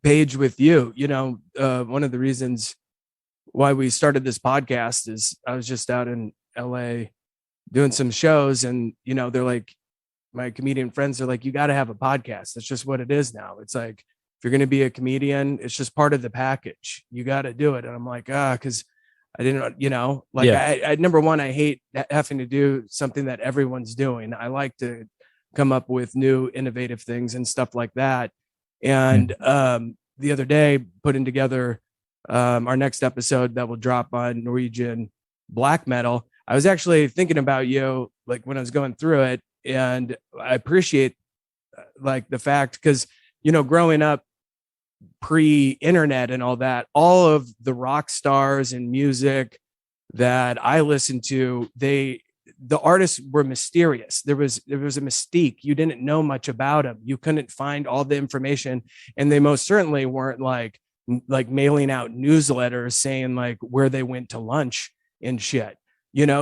page with you. One of the reasons why we started this podcast is I was just out in LA doing some shows, and they're like, my comedian friends are like, you got to have a podcast. That's just what it is now. It's like, if you're going to be a comedian, it's just part of the package. You got to do it. And I'm like, because I didn't, I number one, I hate having to do something that everyone's doing. I like to come up with new innovative things and stuff like that. And the other day, putting together our next episode that will drop on Norwegian black metal, I was actually thinking about you, like when I was going through it, and I appreciate like the fact, because, growing up pre-internet and all that, all of the rock stars and music that I listened to, the artists were mysterious. There was a mystique. You didn't know much about them. You couldn't find all the information, and they most certainly weren't like mailing out newsletters saying like where they went to lunch and shit.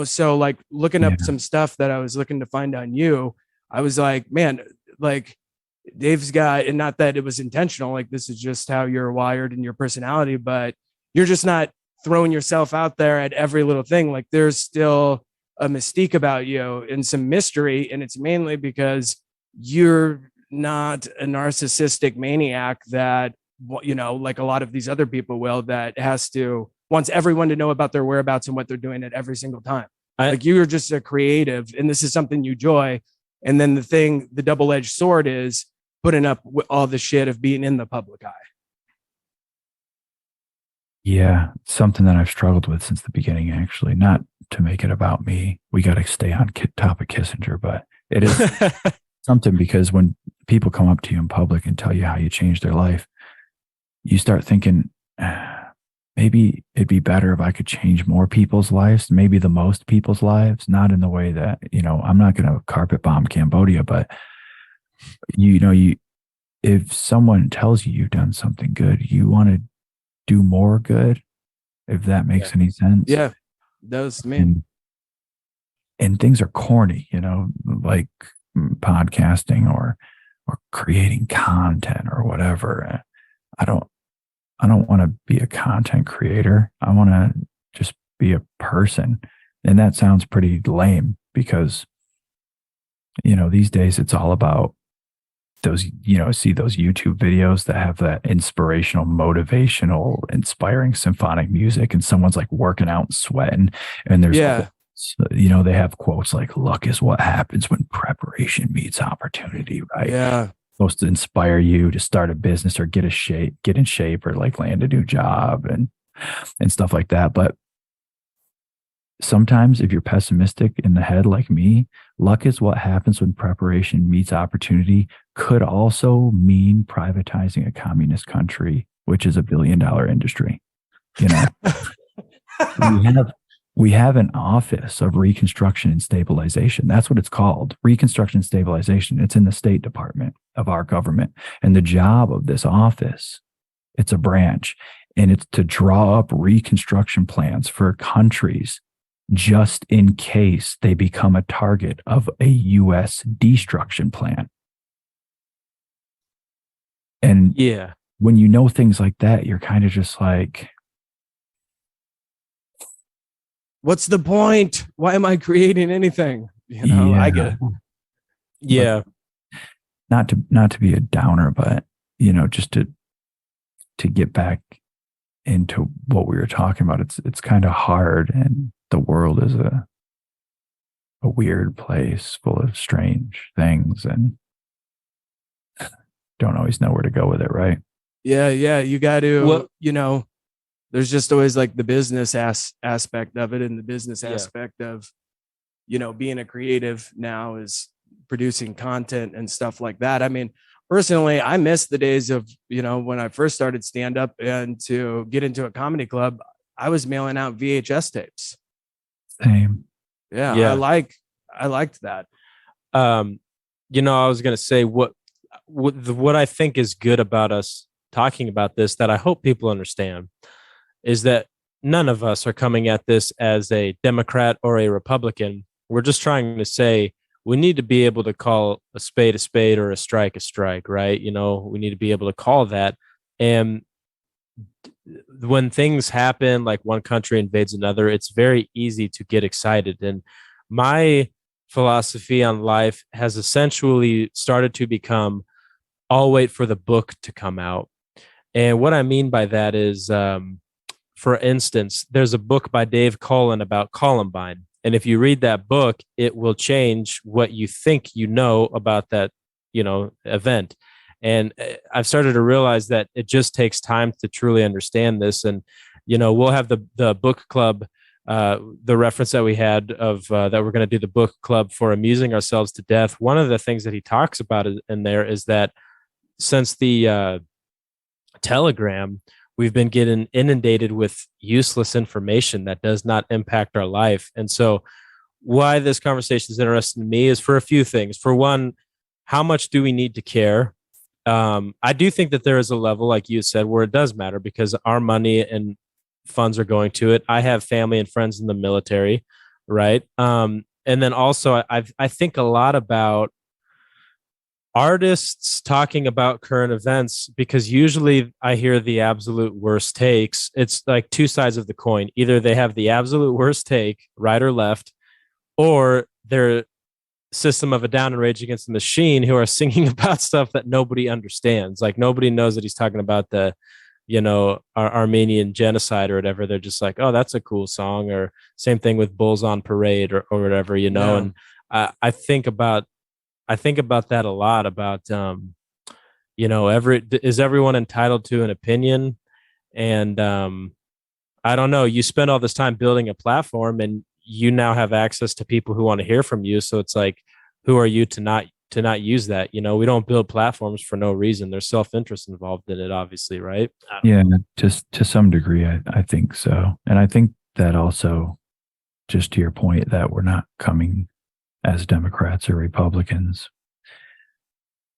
So like looking up some stuff that I was looking to find on you, I was like, man, like Dave's got, and not that it was intentional, like this is just how you're wired and your personality, but you're just not throwing yourself out there at every little thing. Like there's still a mystique about you and some mystery. And it's mainly because you're not a narcissistic maniac that, like a lot of these other people will, that wants everyone to know about their whereabouts and what they're doing at every single time. Like you're just a creative, and this is something you enjoy. And then the double-edged sword is putting up with all the shit of being in the public eye. Yeah, something that I've struggled with since the beginning, actually. Not to make it about me. We got to stay on top of Kissinger, but it is something, because when people come up to you in public and tell you how you changed their life, you start thinking, maybe it'd be better if I could change more people's lives, maybe the most people's lives, not in the way that, I'm not going to carpet bomb Cambodia, but if someone tells you you've done something good, you want to do more good, if that makes any sense. Yeah, those men. And things are corny, like podcasting or creating content or whatever. I don't want to be a content creator. I want to just be a person. And that sounds pretty lame because, these days it's all about those, see those YouTube videos that have that inspirational, motivational, inspiring symphonic music, and someone's like working out and sweating, and there's quotes, they have quotes like, luck is what happens when preparation meets opportunity, right? Yeah. Supposed to inspire you to start a business or get in shape or like land a new job and stuff like that. But sometimes if you're pessimistic in the head like me, luck is what happens when preparation meets opportunity could also mean privatizing a communist country, which is $1 billion industry. We have an office of reconstruction and stabilization. That's what it's called. Reconstruction and stabilization. It's in the State Department of our government. And the job of this office, it's a branch, and it's to draw up reconstruction plans for countries just in case they become a target of a U.S. destruction plan. And when you know things like that, you're kind of just like, what's the point? Why am I creating anything? I get it. Yeah. But not to be a downer, but just to get back into what we were talking about, it's kind of hard, and the world is a weird place full of strange things, and don't always know where to go with it, right? Yeah. You got to, there's just always like the business aspect of it, and the business aspect of, being a creative now is producing content and stuff like that. I mean, personally, I miss the days of, when I first started stand up and to get into a comedy club, I was mailing out VHS tapes. Same. Yeah. I liked that. I was going to say what I think is good about us talking about this, that I hope people understand, is that none of us are coming at this as a Democrat or a Republican. We're just trying to say we need to be able to call a spade or a strike, right? We need to be able to call that. And when things happen, like one country invades another, it's very easy to get excited. And my philosophy on life has essentially started to become, I'll wait for the book to come out. And what I mean by that is, for instance, there's a book by Dave Cullen about Columbine. And if you read that book, it will change what you think about that, event. And I've started to realize that it just takes time to truly understand this. And, we'll have the book club, the reference that we had of that we're going to do the book club for amusing ourselves to death. One of the things that he talks about in there is that since the Telegram, we've been getting inundated with useless information that does not impact our life. And so why this conversation is interesting to me is for a few things. For one, how much do we need to care? I do think that there is a level, like you said, where it does matter because our money and funds are going to it. I have family and friends in the military, right? And then also I think a lot about artists talking about current events, because usually I hear the absolute worst takes. It's like two sides of the coin. Either they have the absolute worst take, right or left, or they're System of a Down and Rage Against the Machine, who are singing about stuff that nobody understands. Like nobody knows that he's talking about the, Armenian genocide or whatever. They're just like, oh, that's a cool song. Or same thing with Bulls on Parade or whatever, Yeah. And I think about that a lot about, is everyone entitled to an opinion? And I don't know, you spend all this time building a platform and you now have access to people who want to hear from you. So it's like, who are you to not use that? We don't build platforms for no reason. There's self-interest involved in it, obviously, right? Yeah, just to some degree, I think so. And I think that also, just to your point, that we're not coming as Democrats or Republicans.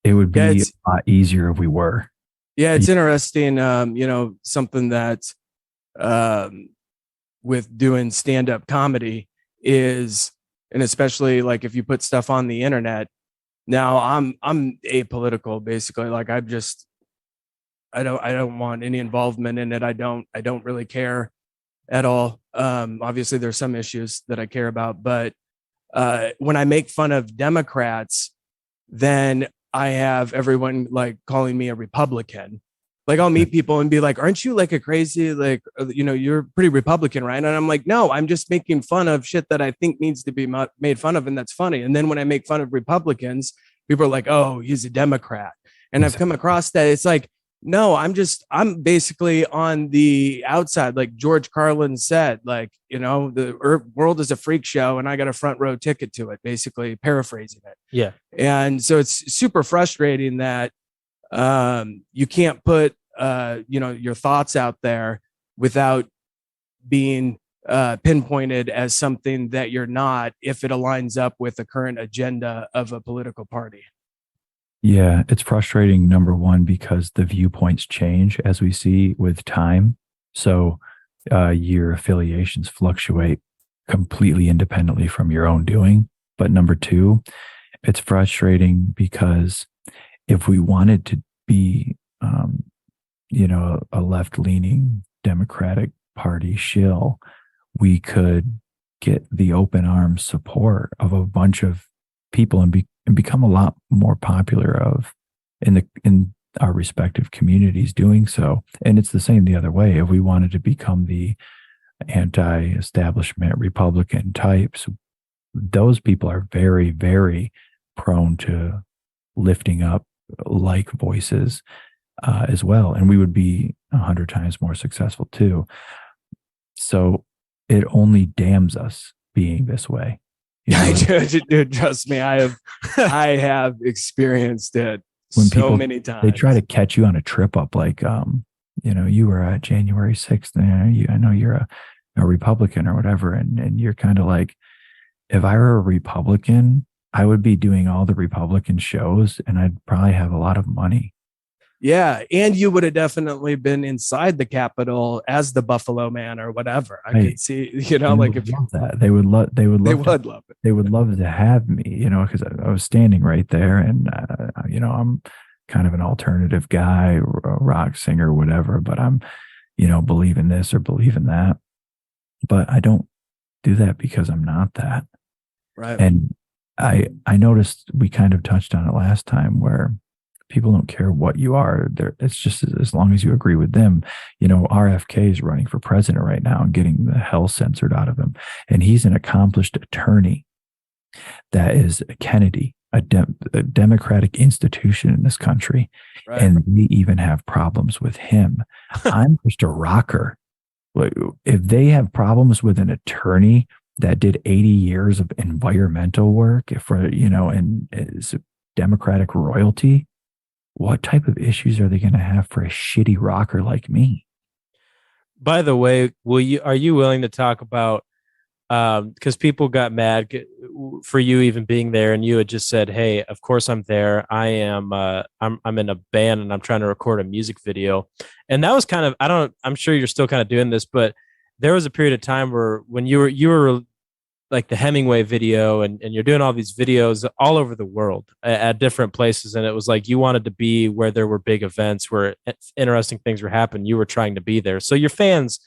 It would be a lot easier if we were. Yeah, it's interesting. Something that with doing stand-up comedy is, and especially like if you put stuff on the internet, No, I'm apolitical basically. Like I don't want any involvement in it. I don't really care at all. Obviously there's some issues that I care about, but when I make fun of Democrats, then I have everyone like calling me a Republican. Like I'll meet people and be like, aren't you like a crazy, like, you're pretty Republican, right? And I'm like, no, I'm just making fun of shit that I think needs to be made fun of. And that's funny. And then when I make fun of Republicans, people are like, oh, he's a Democrat. And I've come across that. It's like, no, I'm basically on the outside. Like George Carlin said, like, the world is a freak show and I got a front row ticket to it, basically paraphrasing it. Yeah. And so it's super frustrating that you can't put your thoughts out there without being pinpointed as something that you're not, if it aligns up with the current agenda of a political party. Yeah, it's frustrating, number one, because the viewpoints change as we see with time. So your affiliations fluctuate completely independently from your own doing. But number two, it's frustrating because if we wanted to be, a left-leaning Democratic Party shill, we could get the open arms support of a bunch of people and become a lot more popular in our respective communities doing so. And it's the same the other way. If we wanted to become the anti-establishment Republican types, those people are very, very prone to lifting up like voices as well. And we would be 100 times more successful too. So it only damns us being this way. Dude, trust me, I have experienced it so many times. They try to catch you on a trip up, like, you were at January 6th. I know you're a Republican or whatever. And you're kind of like, if I were a Republican, I would be doing all the Republican shows and I'd probably have a lot of money. Yeah. And you would have definitely been inside the Capitol as the Buffalo Man or whatever. I could see, like if love that. They would love it. They would love to have me, because I was standing right there and, I'm kind of an alternative guy, a rock singer, whatever, but I'm, believe in this or believe in that. But I don't do that because I'm not that. Right. And I noticed we kind of touched on it last time where people don't care what you are. It's just as long as you agree with them. RFK is running for president right now and getting the hell censored out of him. And he's an accomplished attorney that is a Kennedy, a democratic institution in this country. Right. And we even have problems with him. I'm just a rocker. If they have problems with an attorney that did 80 years of environmental work and is Democratic royalty, what type of issues are they going to have for a shitty rocker like me? By the way, are you willing to talk about, because people got mad for you even being there, and you had just said, hey, of course I'm there. I am, I'm in a band and I'm trying to record a music video. And that was kind of, I'm sure you're still kind of doing this, but there was a period of time where when you were like the Hemingway video and you're doing all these videos all over the world at different places. And it was like, you wanted to be where there were big events, where interesting things were happening. You were trying to be there. So your fans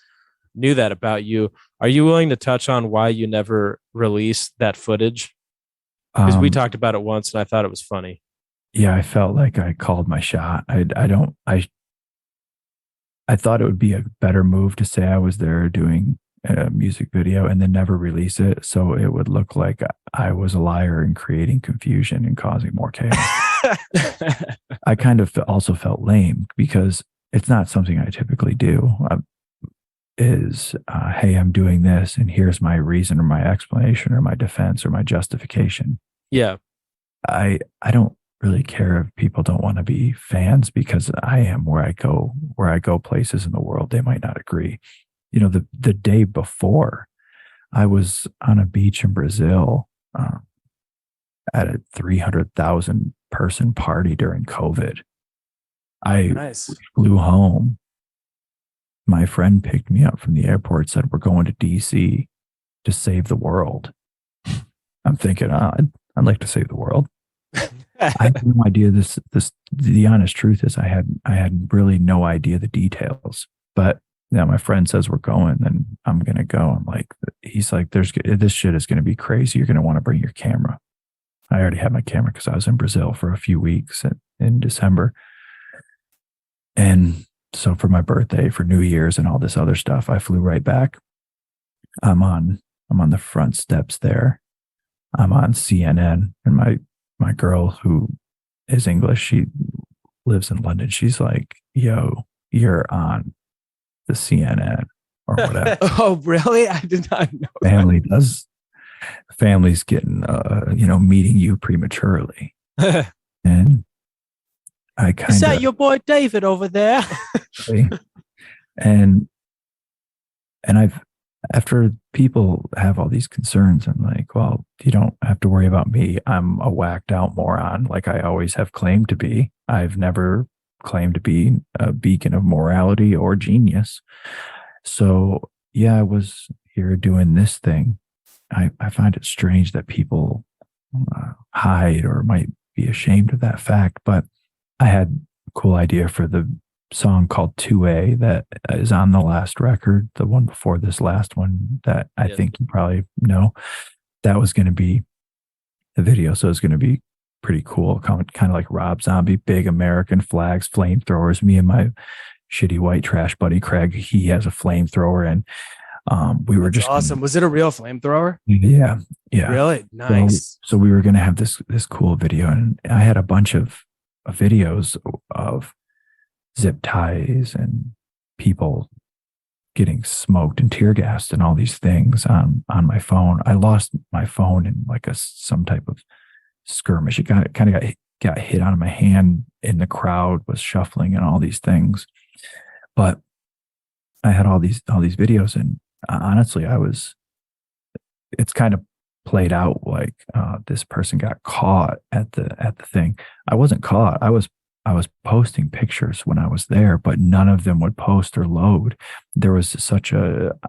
knew that about you. Are you willing to touch on why you never released that footage? Because we talked about it once and I thought it was funny. Yeah. I felt like I called my shot. I thought it would be a better move to say I was there doing a music video and then never release it, so it would look like I was a liar and creating confusion and causing more chaos. I kind of also felt lame because it's not something I typically do. Hey, I'm doing this and here's my reason or my explanation or my defense or my justification. Yeah. I don't really care if people don't want to be fans, because I am where I go places in the world. They might not agree. The day before, I was on a beach in Brazil at a 300,000 person party during COVID. I flew home. My friend picked me up from the airport, said, we're going to DC to save the world. I'm thinking, I'd like to save the world. I had no idea the honest truth is I had really no idea the details, but yeah, my friend says we're going, then I'm going to go. I'm like, he's like, this shit is going to be crazy. You're going to want to bring your camera. I already had my camera because I was in Brazil for a few weeks in December. And so for my birthday, for New Year's and all this other stuff, I flew right back. I'm on the front steps there. I'm on CNN, and my girl who is English, she lives in London. She's like, yo, you're on the CNN or whatever. Oh, really? I did not know. Family's getting, meeting you prematurely. And I kind of. Is that your boy David over there? and after people have all these concerns, I'm like, well, you don't have to worry about me. I'm a whacked out moron, like I always have claimed to be. I've never claimed to be a beacon of morality or genius. So yeah, I was here doing this thing. I find it strange that people hide or might be ashamed of that fact, but I had a cool idea for the song called 2A that is on the last record, the one before this last one that I think you probably know. That was going to be the video, so it's going to be pretty cool, kind of like Rob Zombie, big American flags, flamethrowers. Me and my shitty white trash buddy Craig, he has a flamethrower, and we were just awesome. Was it a real flamethrower? Yeah. Really nice. So we were going to have this cool video, and I had a bunch of videos of zip ties and people getting smoked and tear gassed and all these things on my phone. I lost my phone in like some type of skirmish. It got hit out of my hand in the crowd, was shuffling and all these things. But I had all these videos, and honestly, it's kind of played out like this person got caught at the thing. I wasn't caught. I was posting pictures when I was there, but none of them would post or load. There was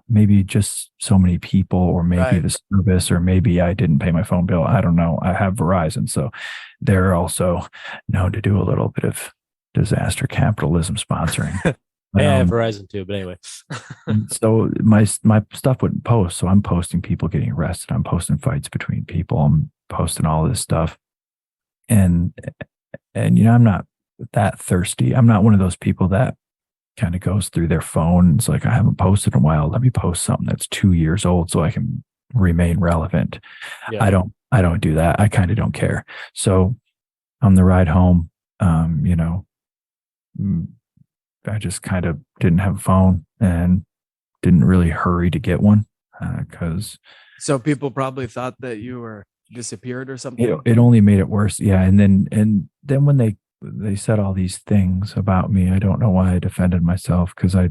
maybe just so many people, or maybe the service, or maybe I didn't pay my phone bill. I don't know. I have Verizon, so they're also known to do a little bit of disaster capitalism sponsoring. I have Verizon too, but anyway. So my stuff wouldn't post. So I'm posting people getting arrested. I'm posting fights between people. I'm posting all this stuff. And I'm not that thirsty. I'm not one of those people that kind of goes through their phone. It's like, I haven't posted in a while. Let me post something that's 2 years old so I can remain relevant. Yeah. I don't do that. I kind of don't care. So on the ride home, I just kind of didn't have a phone and didn't really hurry to get one because. So people probably thought that you were disappeared or something. It only made it worse. Yeah. And then when they said all these things about me, I don't know why I defended myself, because I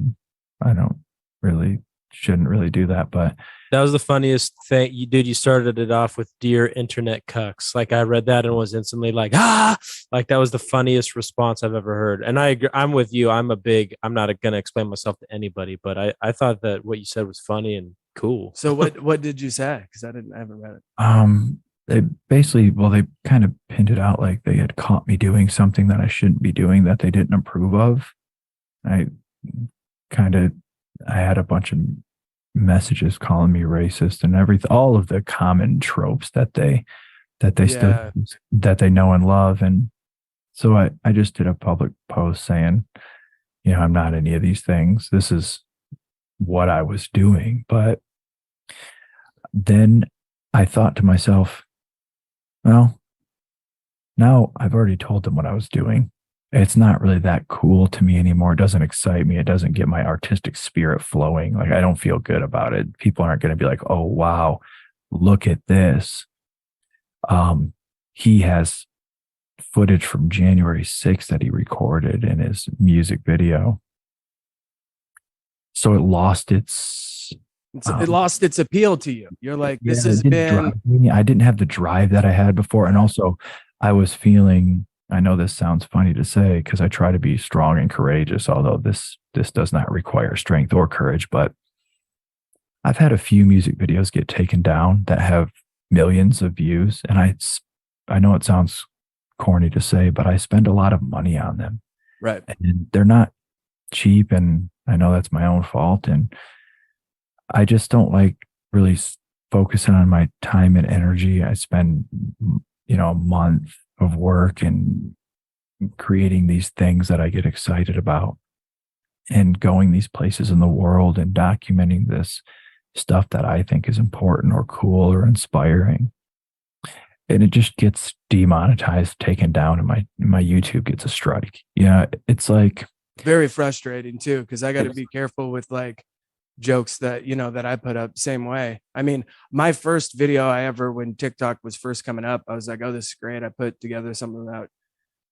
shouldn't really do that. But that was the funniest thing you did. You started it off with "Dear Internet Cucks." Like, I read that and was instantly like, like that was the funniest response I've ever heard. And I agree, I'm with you. I'm not going to explain myself to anybody, but I thought that what you said was funny and cool. So what did you say? Because I haven't read it. They kind of pinned it out like they had caught me doing something that I shouldn't be doing, that they didn't approve of. I had a bunch of messages calling me racist and everything, all of the common tropes that they still, that they know and love. And so I just did a public post saying, I'm not any of these things. This is what I was doing. But then I thought to myself, well, now I've already told them what I was doing. It's not really that cool to me anymore. It doesn't excite me. It doesn't get my artistic spirit flowing. Like, I don't feel good about it. People aren't going to be like, oh, wow, look at this. He has footage from January 6th that he recorded in his music video. So it lost its appeal to you. You're like, this has been. I didn't have the drive that I had before. And also I was feeling, I know this sounds funny to say because I try to be strong and courageous, although this does not require strength or courage, but I've had a few music videos get taken down that have millions of views. And I know it sounds corny to say, but I spend a lot of money on them. Right. And they're not cheap. And I know that's my own fault. And I just don't like really focusing on my time and energy. I spend, a month of work and creating these things that I get excited about and going these places in the world and documenting this stuff that I think is important or cool or inspiring. And it just gets demonetized, taken down, and my YouTube gets a strike. Yeah, it's like very frustrating too, because I got to be careful with like jokes that that I put up same way. I mean, my first video I ever, when TikTok was first coming up, I was like, oh, this is great. I put together something that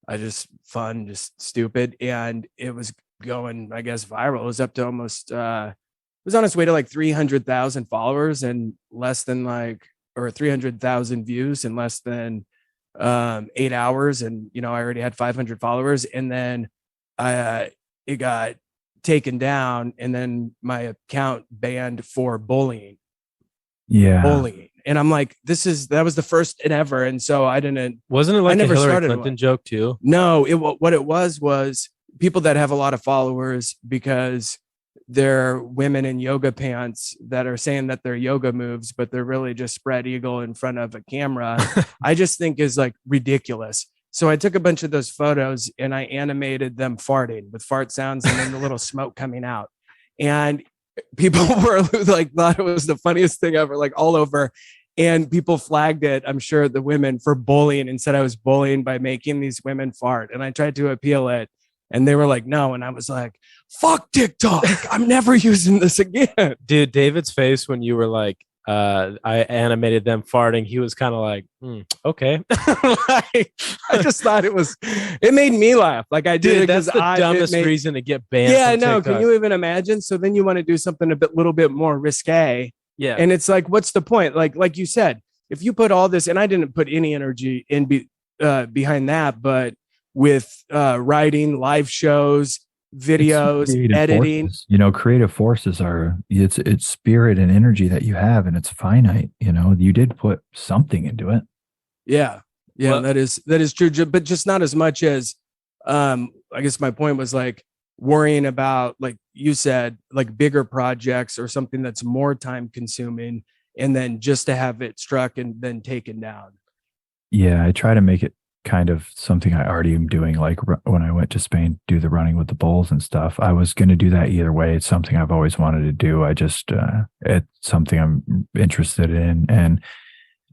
I just fun, just stupid, and it was going, I guess, viral. It was up to almost it was on its way to like 300,000 followers and less than or 300,000 views in less than 8 hours. And, I already had 500 followers, and then it got taken down, and then my account banned for bullying. Yeah. Bullying. And I'm like, that was the first and ever. And so wasn't it like a Hillary Clinton joke too? No, what it was people that have a lot of followers because they're women in yoga pants that are saying that they're yoga moves, but they're really just spread eagle in front of a camera. I just think is like ridiculous. So I took a bunch of those photos and I animated them farting with fart sounds and then the little smoke coming out. And people were like, thought it was the funniest thing ever, like all over. And people flagged it, I'm sure, the women for bullying and said I was bullying by making these women fart. And I tried to appeal it. And they were like, no. And I was like, fuck TikTok. I'm never using this again. Dude, David's face when you were like, I animated them farting, he was kind of like, okay. Like, I just thought it made me laugh. Like I did. Dude, that's the dumbest reason to get banned. Yeah, I know. Can you even imagine? So then you want to do something little bit more risque. Yeah. And it's like, what's the point? Like you said, if you put all this, and I didn't put any energy in behind that, but with writing, live shows, videos, editing, forces. Creative forces are it's spirit and energy that you have, and it's finite. You did put something into it. Yeah. Well, that is true, but just not as much as I guess my point was like worrying about, like you said, like bigger projects or something that's more time consuming, and then just to have it struck and then taken down. Yeah, I try to make it kind of something I already am doing. Like when I went to Spain, do the running with the bulls and stuff, I was going to do that either way. It's something I've always wanted to do. I just, it's something I'm interested in.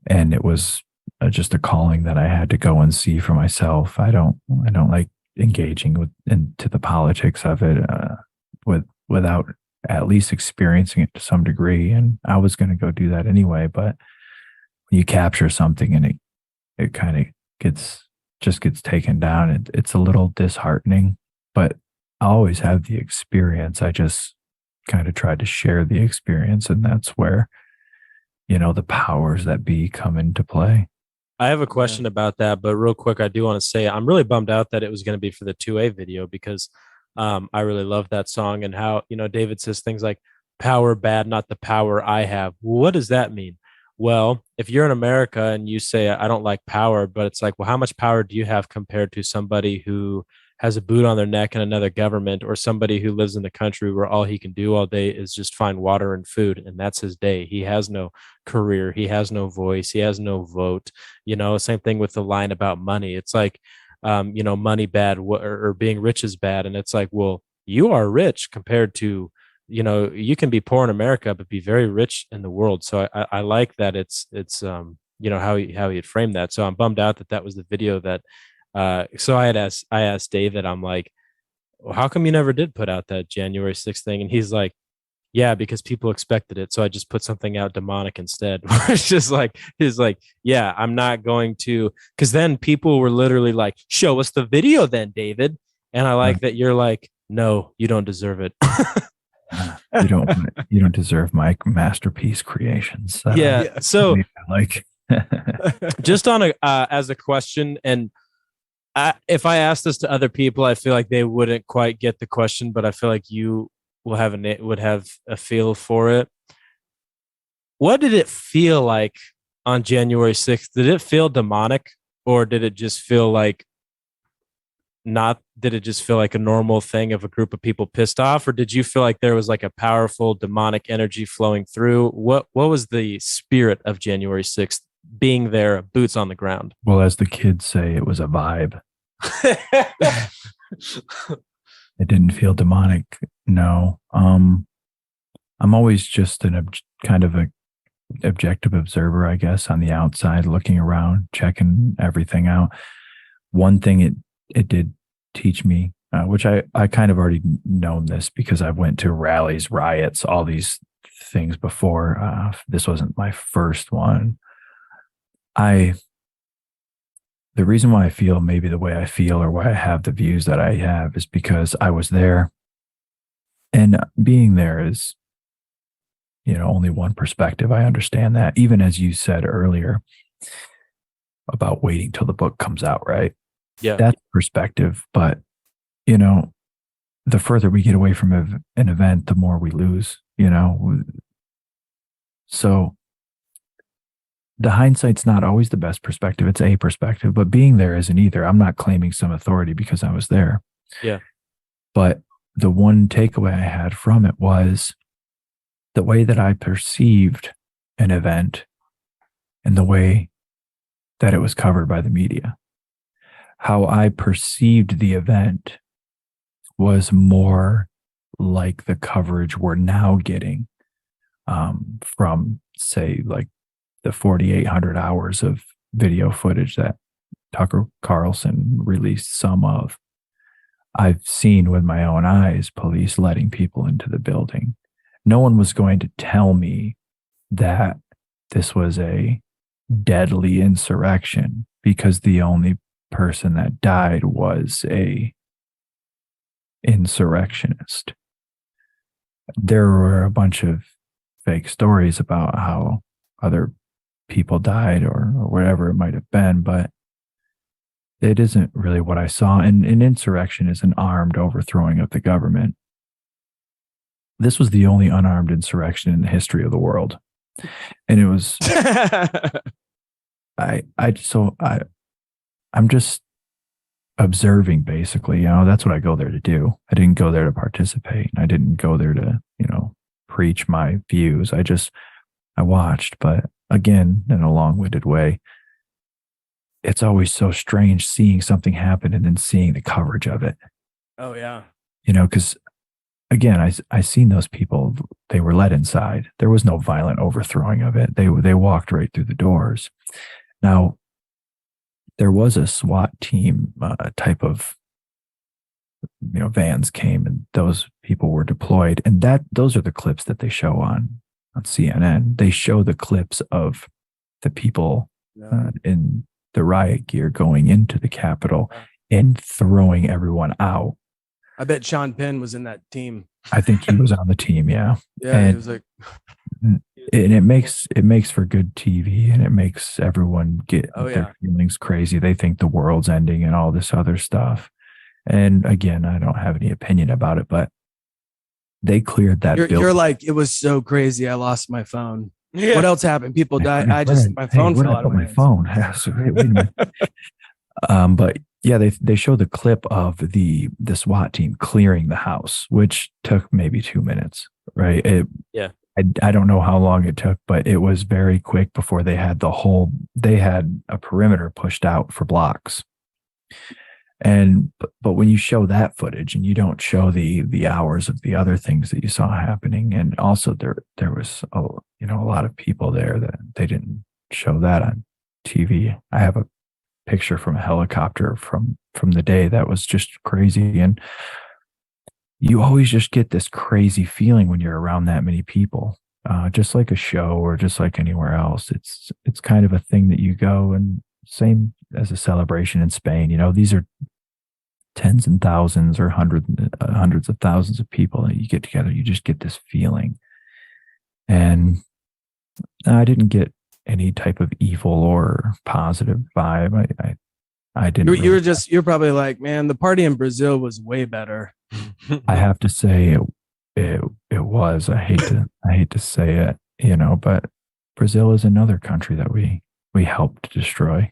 And it was just a calling that I had to go and see for myself. I don't like engaging into the politics of it, without at least experiencing it to some degree. And I was going to go do that anyway, but when you capture something and it kind of gets taken down, it's a little disheartening, but I always have the experience. I just kind of tried to share the experience, and that's where the powers that be come into play. I have a question about that, but real quick, I do want to say I'm really bummed out that it was going to be for the 2A video, because I really love that song, and how David says things like power bad, not the power I have. What does that mean? Well, if you're in America and you say, I don't like power, but it's like, well, how much power do you have compared to somebody who has a boot on their neck in another government, or somebody who lives in the country where all he can do all day is just find water and food, and that's his day? He has no career. He has no voice. He has no vote. Same thing with the line about money. It's like, money bad or being rich is bad. And it's like, well, you are rich compared to, you can be poor in America, but be very rich in the world. So I like that it's how he had framed that. So I'm bummed out that was the video that, so I asked David, I'm like, well, how come you never did put out that January 6th thing? And he's like, yeah, because people expected it. So I just put something out demonic instead. It's just like, he's like, yeah, I'm not going to, because then people were literally like, show us the video then, David. And I like that you're like, no, you don't deserve it. You don't deserve my masterpiece creations. So like just on as a question, and if I asked this to other people, I feel like they wouldn't quite get the question, but I feel like you would have a feel for it. What did it feel like on January 6th? Did it feel demonic, or did it just feel like did it just feel like a normal thing of a group of people pissed off, or did you feel like there was like a powerful demonic energy flowing through? What was the spirit of January 6th being there, boots on the ground? Well, as the kids say, it was a vibe. It didn't feel demonic. No. I'm always just kind of a objective observer, I guess, on the outside, looking around, checking everything out. One thing it did teach me, which I kind of already known this because I went to rallies, riots, all these things before. This wasn't my first one. The reason why I feel maybe the way I feel or why I have the views that I have is because I was there, and being there is, only one perspective. I understand that. Even as you said earlier about waiting till the book comes out, right? Yeah. That's perspective. But, the further we get away from an event, the more we lose, So the hindsight's not always the best perspective. It's a perspective, but being there isn't either. I'm not claiming some authority because I was there. Yeah. But the one takeaway I had from it was the way that I perceived an event and the way that it was covered by the media. How I perceived the event was more like the coverage we're now getting from, say, like the 4,800 hours of video footage that Tucker Carlson released some of. I've seen with my own eyes police letting people into the building. No one was going to tell me that this was a deadly insurrection because the only person that died was a insurrectionist. There were a bunch of fake stories about how other people died or whatever it might have been, but it isn't really what I saw. And an insurrection is an armed overthrowing of the government. This was the only unarmed insurrection in the history of the world. And it was, I'm just observing, basically. That's what I go there to do. I didn't go there to participate. I didn't go there to, preach my views. I watched, but again, in a long-winded way, it's always so strange seeing something happen and then seeing the coverage of it. Oh yeah. Because again, I seen those people, they were let inside. There was no violent overthrowing of it. They walked right through the doors. Now, there was a SWAT team type of, vans came and those people were deployed. And those are the clips that they show on CNN. They show the clips of the people in the riot gear going into the Capitol and throwing everyone out. I bet Sean Penn was in that team. I think he was on the team. Yeah. Yeah. And he was like, and it makes for good TV, and it makes everyone get their feelings crazy. They think the world's ending and all this other stuff. And again, I don't have any opinion about it, but they cleared that building. You're like, it was so crazy. I lost my phone. Yeah. What else happened? People died. My phone fell out of my phone. Wait a minute. But yeah, they show the clip of the SWAT team clearing the house, which took maybe 2 minutes, right? I don't know how long it took, but it was very quick before they had a perimeter pushed out for blocks. But when you show that footage and you don't show the hours of the other things that you saw happening, and also there was a lot of people there that they didn't show that on TV. I have a picture from a helicopter from the day that was just crazy, and you always just get this crazy feeling when you're around that many people, just like a show or just like anywhere else. It's kind of a thing that you go, and same as a celebration in Spain. These are tens and thousands or hundreds of thousands of people that you get together. You just get this feeling, and I didn't get any type of evil or positive vibe. I didn't. You're probably like, man, the party in Brazil was way better. I have to say it was. I hate to say it, but Brazil is another country that we helped destroy.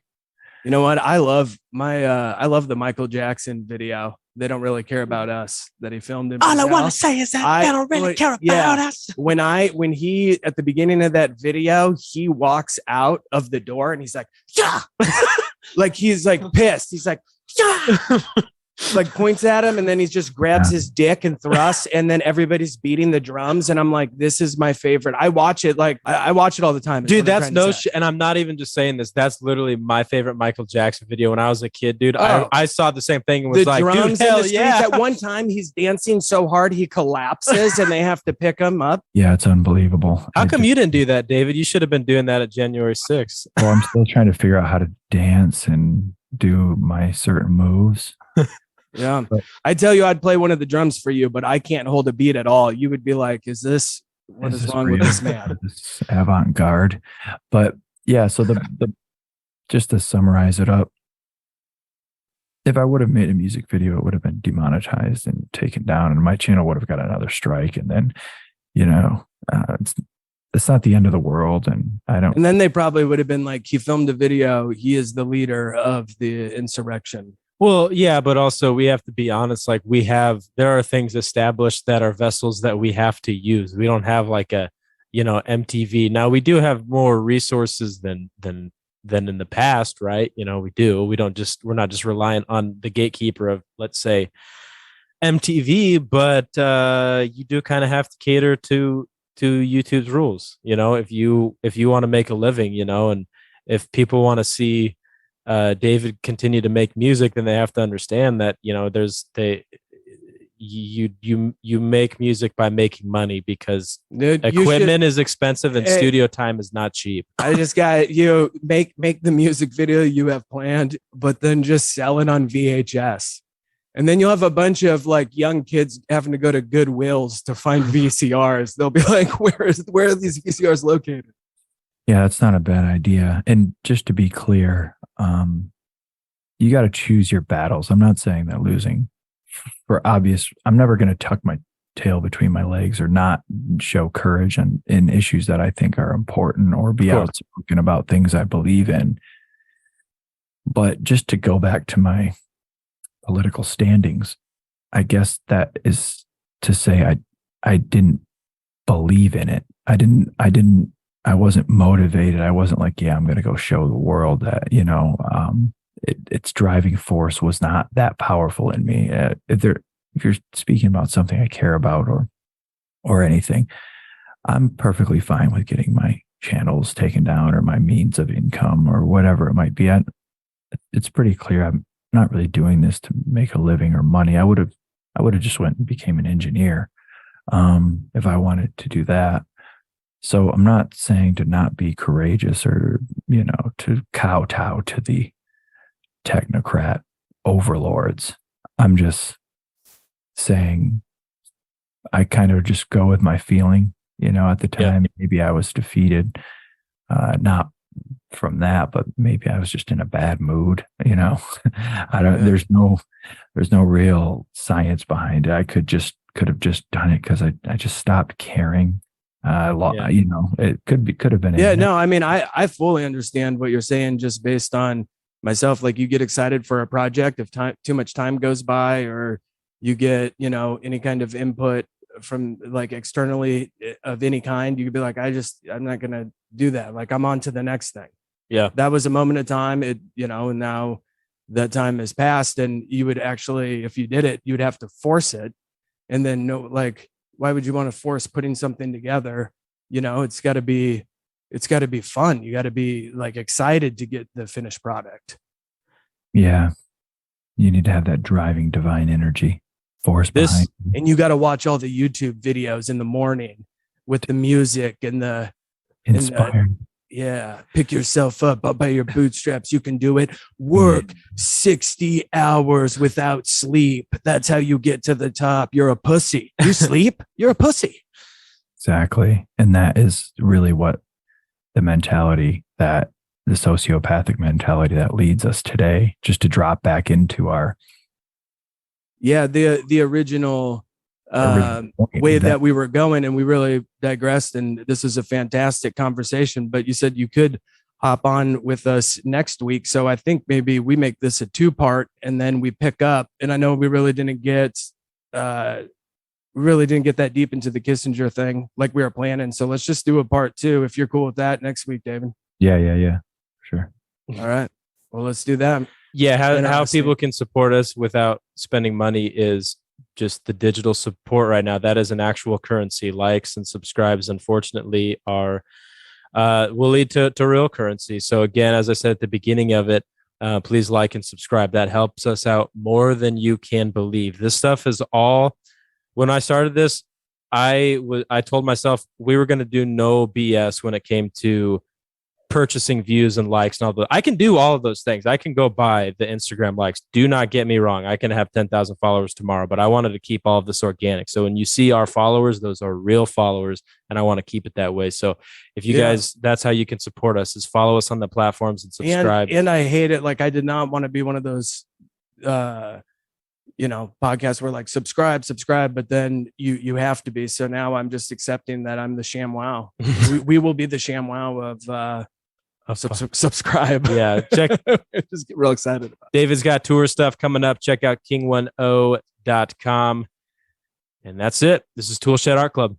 You know what? I love the Michael Jackson video. They don't really care about us that he filmed in. All I want to say is that they don't really care about us. When he at the beginning of that video, he walks out of the door and he's like, yeah, like he's like pissed. He's like, yeah. Like points at him and then he just grabs his dick and thrusts and then everybody's beating the drums and I'm like, this is my favorite. I watch it like I watch it all the time. Dude, that's no shit. And I'm not even just saying this. That's literally my favorite Michael Jackson video when I was a kid, dude. I saw the same thing and was like, drums dude, hell yeah. At one time he's dancing so hard he collapses and they have to pick him up. Yeah, it's unbelievable. How come you didn't do that, David? You should have been doing that at January 6th. Well, I'm still trying to figure out how to dance and do my certain moves. Yeah. I tell you, I'd play one of the drums for you, but I can't hold a beat at all. You would be like, what is wrong with this man? This avant-garde. But yeah, so the just to summarize it up, if I would have made a music video, it would have been demonetized and taken down and my channel would have got another strike. And then, it's not the end of the world. And then they probably would have been like, he filmed a video. He is the leader of the insurrection. Well, yeah, but also we have to be honest. Like there are things established that are vessels that we have to use. We don't have like a, MTV. Now we do have more resources than in the past, right? We do. We're not just reliant on the gatekeeper of, let's say, MTV, but you do kind of have to cater to YouTube's rules. If you want to make a living, and if people want to see David continue to make music, then they have to understand that you make music by making money because equipment is expensive and studio time is not cheap. I just got make the music video you have planned, but then just sell it on VHS. And then you'll have a bunch of like young kids having to go to Goodwills to find VCRs. They'll be like, where are these VCRs located? Yeah, that's not a bad idea. And just to be clear, you got to choose your battles. I'm not saying that losing for obvious, I'm never going to tuck my tail between my legs or not show courage in issues that I think are important or be outspoken about things I believe in. But just to go back to my political standings, I guess that is to say I didn't believe in it. I wasn't motivated. I wasn't like, yeah, I'm going to go show the world that, its driving force was not that powerful in me. If you're speaking about something I care about or anything, I'm perfectly fine with getting my channels taken down or my means of income or whatever it might be. It's pretty clear I'm not really doing this to make a living or money. I would have just went and became an engineer if I wanted to do that. So I'm not saying to not be courageous or, to kowtow to the technocrat overlords. I'm just saying I kind of just go with my feeling, at the time. Maybe I was defeated, not from that, but maybe I was just in a bad mood, there's no real science behind it. I could have just done it because I just stopped caring. It could have been. Yeah, no, I mean, I fully understand what you're saying just based on myself. Like you get excited for a project if too much time goes by or you get, any kind of input from like externally of any kind, you could be like, I'm not going to do that. Like I'm on to the next thing. Yeah. That was a moment of time, and now that time has passed and you would actually, if you did it, you'd have to force it. And then why would you want to force putting something together? It's got to be fun. You got to be like excited to get the finished product. Yeah. You need to have that driving divine energy force behind. And you got to watch all the YouTube videos in the morning with the music and the inspired. Pick yourself up by your bootstraps. You can do it. Work 60 hours without sleep. That's how you get to the top. You're a pussy. You sleep, you're a pussy. Exactly. And that is really what the sociopathic mentality that leads us today, just to drop back into the original way that we were going, and we really digressed, and this is a fantastic conversation. But you said you could hop on with us next week. So I think maybe we make this a 2-part and then we pick up. And I know we really didn't get that deep into the Kissinger thing like we were planning. So let's just do a part 2 if you're cool with that next week, David. Yeah. Sure. All right. Well, let's do that. Yeah. How people can support us without spending money is just the digital support right now. That is an actual currency. Likes and subscribes, unfortunately, are will lead to real currency. So again, as I said at the beginning of it, please like and subscribe. That helps us out more than you can believe. This stuff is all. When I started this, I told myself we were going to do no BS when it came to purchasing views and likes and all that. I can do all of those things. I can go buy the Instagram likes. Do not get me wrong. I can have 10,000 followers tomorrow, but I wanted to keep all of this organic. So when you see our followers, those are real followers, and I want to keep it that way. So if you guys, that's how you can support us, is follow us on the platforms and subscribe. And I hate it. Like, I did not want to be one of those, podcasts where like subscribe, but then you have to be. So now I'm just accepting that I'm the ShamWow. we will be the ShamWow of subscribe. Yeah, check. Just get real excited about it. David's got tour stuff coming up. Check out king10.com. And that's it. This is ToolShed Art Club.